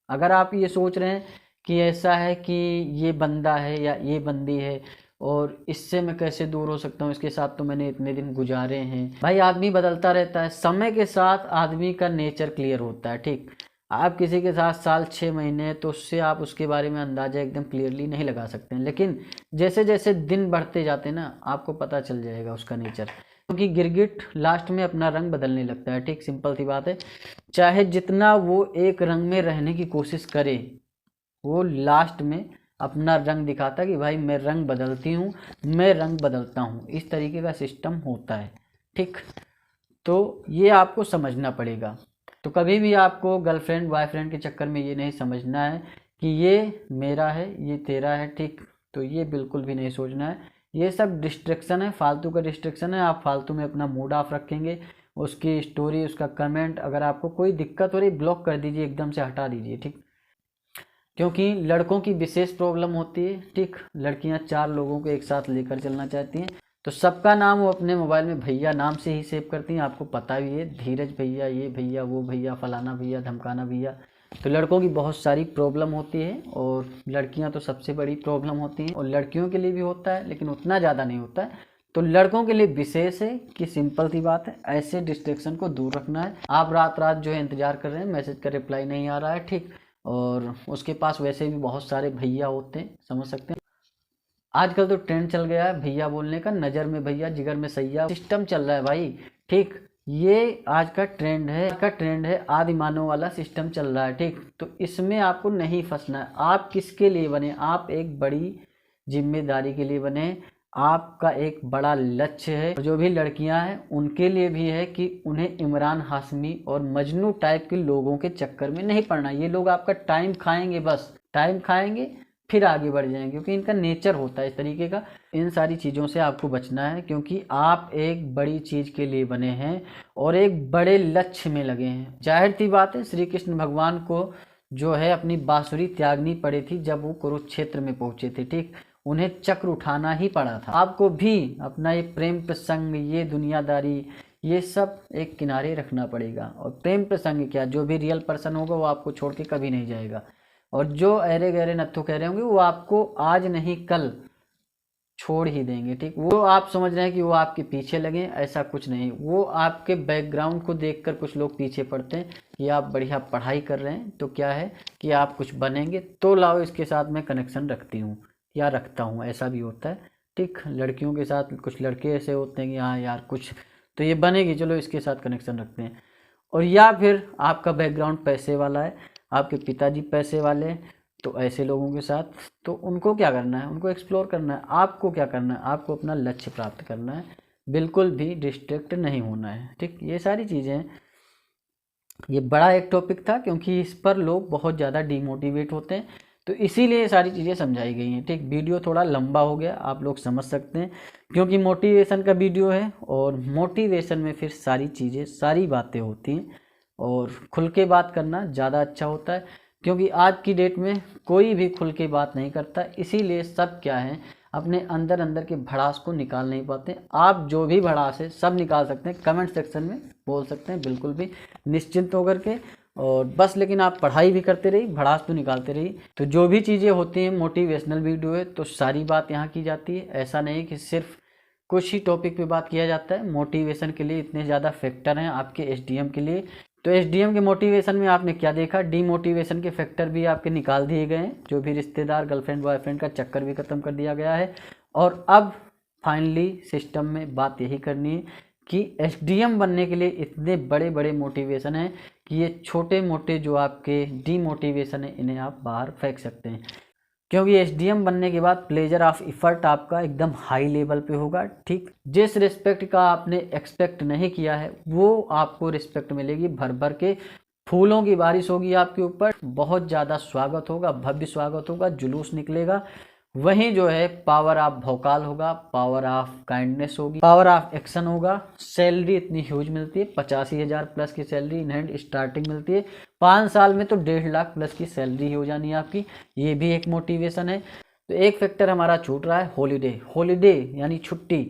अगर आप ये सोच रहे हैं कि ऐसा है कि ये बंदा है या ये बंदी है और इससे मैं कैसे दूर हो सकता हूँ, इसके साथ तो मैंने इतने दिन गुजारे हैं। भाई आदमी बदलता रहता है, समय के साथ आदमी का नेचर क्लियर होता है, ठीक। आप किसी के साथ साल 6 महीने तो उससे आप उसके बारे में अंदाज़ा एकदम क्लियरली नहीं लगा सकते हैं, लेकिन जैसे जैसे दिन बढ़ते जाते हैं ना आपको पता चल जाएगा उसका नेचर। क्योंकि गिरगिट लास्ट में अपना रंग बदलने लगता है, ठीक। सिंपल सी बात है, चाहे जितना वो एक रंग में रहने की कोशिश करे, वो लास्ट में अपना रंग दिखाता है कि भाई मैं रंग बदलती हूँ, मैं रंग बदलता हूँ। इस तरीके का सिस्टम होता है, ठीक। तो ये आपको समझना पड़ेगा। तो कभी भी आपको गर्लफ्रेंड बॉयफ्रेंड के चक्कर में ये नहीं समझना है कि ये मेरा है ये तेरा है, ठीक। तो ये बिल्कुल भी नहीं सोचना है। ये सब डिस्ट्रैक्शन है, फालतू का डिस्ट्रैक्शन है। आप फालतू में अपना मूड ऑफ रखेंगे, उसकी स्टोरी, उसका कमेंट, अगर आपको कोई दिक्कत हो रही ब्लॉक कर दीजिए, एकदम से हटा दीजिए, ठीक। क्योंकि लड़कों की विशेष प्रॉब्लम होती है, ठीक। लड़कियां 4 लोगों को एक साथ लेकर चलना चाहती हैं, तो सबका नाम वो अपने मोबाइल में भैया नाम से ही सेव करती हैं। आपको पता भी है, धीरज भैया, ये भैया, वो भैया, फलाना भैया, धमकाना भैया। तो लड़कों की बहुत सारी प्रॉब्लम होती है और लड़कियां तो सबसे बड़ी प्रॉब्लम होती हैं, और लड़कियों के लिए भी होता है लेकिन उतना ज़्यादा नहीं होता है। तो लड़कों के लिए विशेष है कि सिंपल सी बात है, ऐसे डिस्ट्रैक्शन को दूर रखना है। आप रात रात जो है इंतज़ार कर रहे हैं, मैसेज का रिप्लाई नहीं आ रहा है, ठीक। और उसके पास वैसे भी बहुत सारे भैया होते हैं, समझ सकते हैं। आजकल तो ट्रेंड चल गया है भैया बोलने का, नज़र में भैया जिगर में सैया सिस्टम चल रहा है भाई। ठीक, ये आज का ट्रेंड है आदि मानव वाला सिस्टम चल रहा है। ठीक, तो इसमें आपको नहीं फंसना है। आप किसके लिए बने? आप एक बड़ी जिम्मेदारी के लिए बने, आपका एक बड़ा लक्ष्य है। जो भी लड़कियां हैं उनके लिए भी है कि उन्हें इमरान हाशमी और मजनू टाइप के लोगों के चक्कर में नहीं पड़ना। ये लोग आपका टाइम खाएंगे, बस टाइम खाएंगे, फिर आगे बढ़ जाएंगे, क्योंकि इनका नेचर होता है इस तरीके का। इन सारी चीज़ों से आपको बचना है, क्योंकि आप एक बड़ी चीज़ के लिए बने हैं और एक बड़े लक्ष्य में लगे हैं। जाहिर सी बात है, श्री कृष्ण भगवान को जो है अपनी बांसुरी त्यागनी पड़ी थी जब वो कुरुक्षेत्र में पहुंचे थे। ठीक, उन्हें चक्र उठाना ही पड़ा था। आपको भी अपना ये प्रेम प्रसंग, ये दुनियादारी, ये सब एक किनारे रखना पड़ेगा। और प्रेम प्रसंग क्या, जो भी रियल पर्सन होगा वो आपको छोड़ के कभी नहीं जाएगा। और जो अरे गहरे नत्थु कह रहे होंगे वो आपको आज नहीं कल छोड़ ही देंगे। ठीक, वो आप समझ रहे हैं कि वो आपके पीछे लगे, ऐसा कुछ नहीं। वो आपके बैकग्राउंड को देखकर कुछ लोग पीछे पड़ते हैं कि आप बढ़िया पढ़ाई कर रहे हैं तो क्या है कि आप कुछ बनेंगे, तो लाओ इसके साथ मैं कनेक्शन रखती हूँ या रखता हूँ, ऐसा भी होता है। ठीक, लड़कियों के साथ कुछ लड़के ऐसे होते हैं कि हाँ यार कुछ तो ये बनेगी, चलो इसके साथ कनेक्शन रखते हैं। और या फिर आपका बैकग्राउंड पैसे वाला है, आपके पिताजी पैसे वाले हैं, तो ऐसे लोगों के साथ तो उनको क्या करना है, उनको एक्सप्लोर करना है। आपको क्या करना है, आपको अपना लक्ष्य प्राप्त करना है, बिल्कुल भी डिस्ट्रैक्ट नहीं होना है। ठीक, ये सारी चीज़ें, ये बड़ा एक टॉपिक था क्योंकि इस पर लोग बहुत ज़्यादा डीमोटिवेट होते हैं, तो इसीलिए ये सारी चीज़ें समझाई गई हैं। ठीक, वीडियो थोड़ा लंबा हो गया, आप लोग समझ सकते हैं, क्योंकि मोटिवेशन का वीडियो है और मोटिवेशन में फिर सारी चीज़ें, सारी बातें होती हैं और खुल के बात करना ज़्यादा अच्छा होता है, क्योंकि आज की डेट में कोई भी खुल के बात नहीं करता। इसीलिए सब क्या है, अपने अंदर के भड़ास को निकाल नहीं पाते। आप जो भी भड़ास है सब निकाल सकते हैं, कमेंट सेक्शन में बोल सकते हैं, बिल्कुल भी निश्चिंत होकर के। और बस लेकिन आप पढ़ाई भी करते रहिए, भड़ास तो निकालते रहिए। तो जो भी चीज़ें होती हैं, मोटिवेशनल वीडियो है तो सारी बात यहाँ की जाती है। ऐसा नहीं कि सिर्फ कुछ ही टॉपिक पे बात किया जाता है। मोटिवेशन के लिए इतने ज़्यादा फैक्टर हैं आपके एसडीएम के लिए। तो एसडीएम के मोटिवेशन में आपने क्या देखा, डीमोटिवेशन के फैक्टर भी आपके निकाल दिए गए हैं। जो भी रिश्तेदार, गर्लफ्रेंड, बॉयफ्रेंड का चक्कर भी ख़त्म कर दिया गया है। और अब फाइनली सिस्टम में बात यही करनी है कि एसडीएम बनने के लिए इतने बड़े बड़े मोटिवेशन हैं कि ये छोटे मोटे जो आपके डीमोटिवेशन है इन्हें आप बाहर फेंक सकते हैं। क्योंकि एसडीएम बनने के बाद प्लेजर ऑफ इफ़र्ट आपका एकदम हाई लेवल पे होगा। ठीक, जिस रिस्पेक्ट का आपने एक्सपेक्ट नहीं किया है वो आपको रिस्पेक्ट मिलेगी भर भर के। फूलों की बारिश होगी आपके ऊपर, बहुत ज़्यादा स्वागत होगा, भव्य स्वागत होगा, जुलूस निकलेगा। वहीं जो है पावर ऑफ भौकाल होगा, पावर ऑफ काइंडनेस होगी, पावर ऑफ एक्शन होगा। सैलरी इतनी ह्यूज मिलती है, 85,000 प्लस की सैलरी इन हैंड स्टार्टिंग मिलती है। 5 साल में तो 1.5 लाख प्लस की सैलरी हो जानी है आपकी। ये भी एक मोटिवेशन है। तो एक फैक्टर हमारा छूट रहा है, हॉलीडे यानी छुट्टी।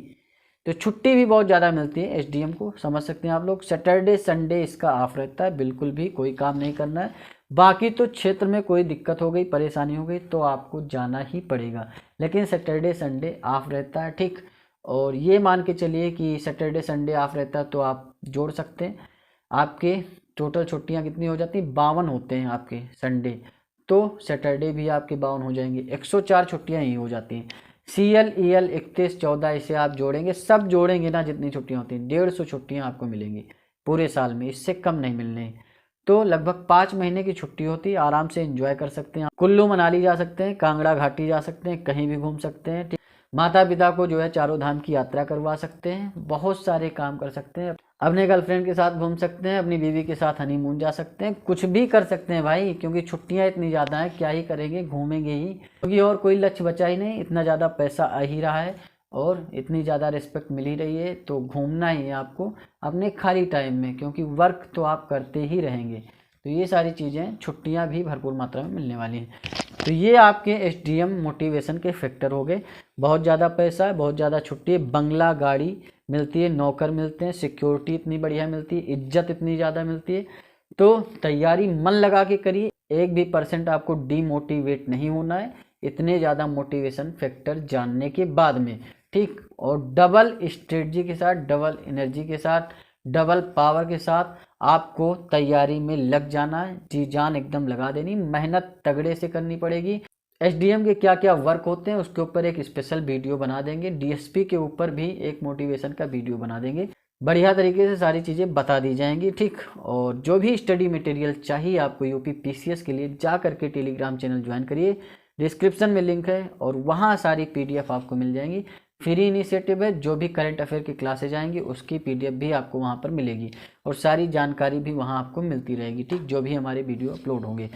तो छुट्टी भी बहुत ज़्यादा मिलती है एसडीएम को, समझ सकते हैं आप लोग। सैटरडे संडे इसका ऑफ रहता है, बिल्कुल भी कोई काम नहीं करना है। बाकी तो क्षेत्र में कोई दिक्कत हो गई, परेशानी हो गई तो आपको जाना ही पड़ेगा, लेकिन सैटरडे संडे ऑफ रहता है। ठीक, और ये मान के चलिए कि सैटरडे संडे ऑफ रहता है तो आप जोड़ सकते हैं। आपके टोटल छुट्टियां कितनी हो जाती हैं, 52 होते हैं आपके संडे, तो सैटरडे भी आपके 52 हो जाएंगे, 104 छुट्टियाँ ही हो जाती हैं। CL EL 31 14 इसे आप जोड़ेंगे, सब जोड़ेंगे ना जितनी छुट्टियाँ होती हैं, 150 छुट्टियाँ आपको मिलेंगी पूरे साल में, इससे कम नहीं मिलने। तो लगभग 5 महीने की छुट्टी होती है, आराम से एंजॉय कर सकते हैं। कुल्लू मनाली जा सकते हैं, कांगड़ा घाटी जा सकते हैं, कहीं भी घूम सकते हैं। माता पिता को जो है चारों धाम की यात्रा करवा सकते हैं, बहुत सारे काम कर सकते हैं। अपने गर्लफ्रेंड के साथ घूम सकते हैं, अपनी बीवी के साथ हनीमून जा सकते हैं, कुछ भी कर सकते हैं भाई, क्योंकि छुट्टियां इतनी ज़्यादा हैं, क्या ही करेंगे, घूमेंगे ही, क्योंकि और कोई लक्ष्य बचा ही नहीं। इतना ज़्यादा पैसा आ ही रहा है और इतनी ज़्यादा रिस्पेक्ट मिल ही रही है, तो घूमना ही है आपको अपने खाली टाइम में, क्योंकि वर्क तो आप करते ही रहेंगे। तो ये सारी चीज़ें, छुट्टियाँ भी भरपूर मात्रा में मिलने वाली हैं। तो ये आपके एसडीएम मोटिवेशन के फैक्टर हो गए। बहुत ज़्यादा पैसा है, बहुत ज़्यादा छुट्टी है, बंगला गाड़ी मिलती है, नौकर मिलते हैं, सिक्योरिटी इतनी बढ़िया मिलती है, इज्जत इतनी ज़्यादा मिलती है। तो तैयारी मन लगा के करिए, 1 भी % आपको डीमोटिवेट नहीं होना है, इतने ज़्यादा मोटिवेशन फैक्टर जानने के बाद में। ठीक, और डबल स्ट्रेटजी के साथ, डबल एनर्जी के साथ, डबल पावर के साथ आपको तैयारी में लग जाना है, जी जान एकदम लगा देनी, मेहनत तगड़े से करनी पड़ेगी। एसडीएम के क्या क्या वर्क होते हैं उसके ऊपर एक स्पेशल वीडियो बना देंगे, डीएसपी के ऊपर भी एक मोटिवेशन का वीडियो बना देंगे, बढ़िया तरीके से सारी चीज़ें बता दी जाएंगी, ठीक। और जो भी स्टडी मटेरियल चाहिए आपको यूपी पीसीएस के लिए, जा करके टेलीग्राम चैनल ज्वाइन करिए, डिस्क्रिप्शन में लिंक है और वहाँ सारी पीडीएफ आपको मिल जाएंगी। फ्री इनिशिएटिव है, जो भी करंट अफेयर की क्लासेज आएंगी उसकी पीडीएफ भी आपको वहाँ पर मिलेगी और सारी जानकारी भी वहाँ आपको मिलती रहेगी, ठीक, जो भी हमारे वीडियो अपलोड होंगे।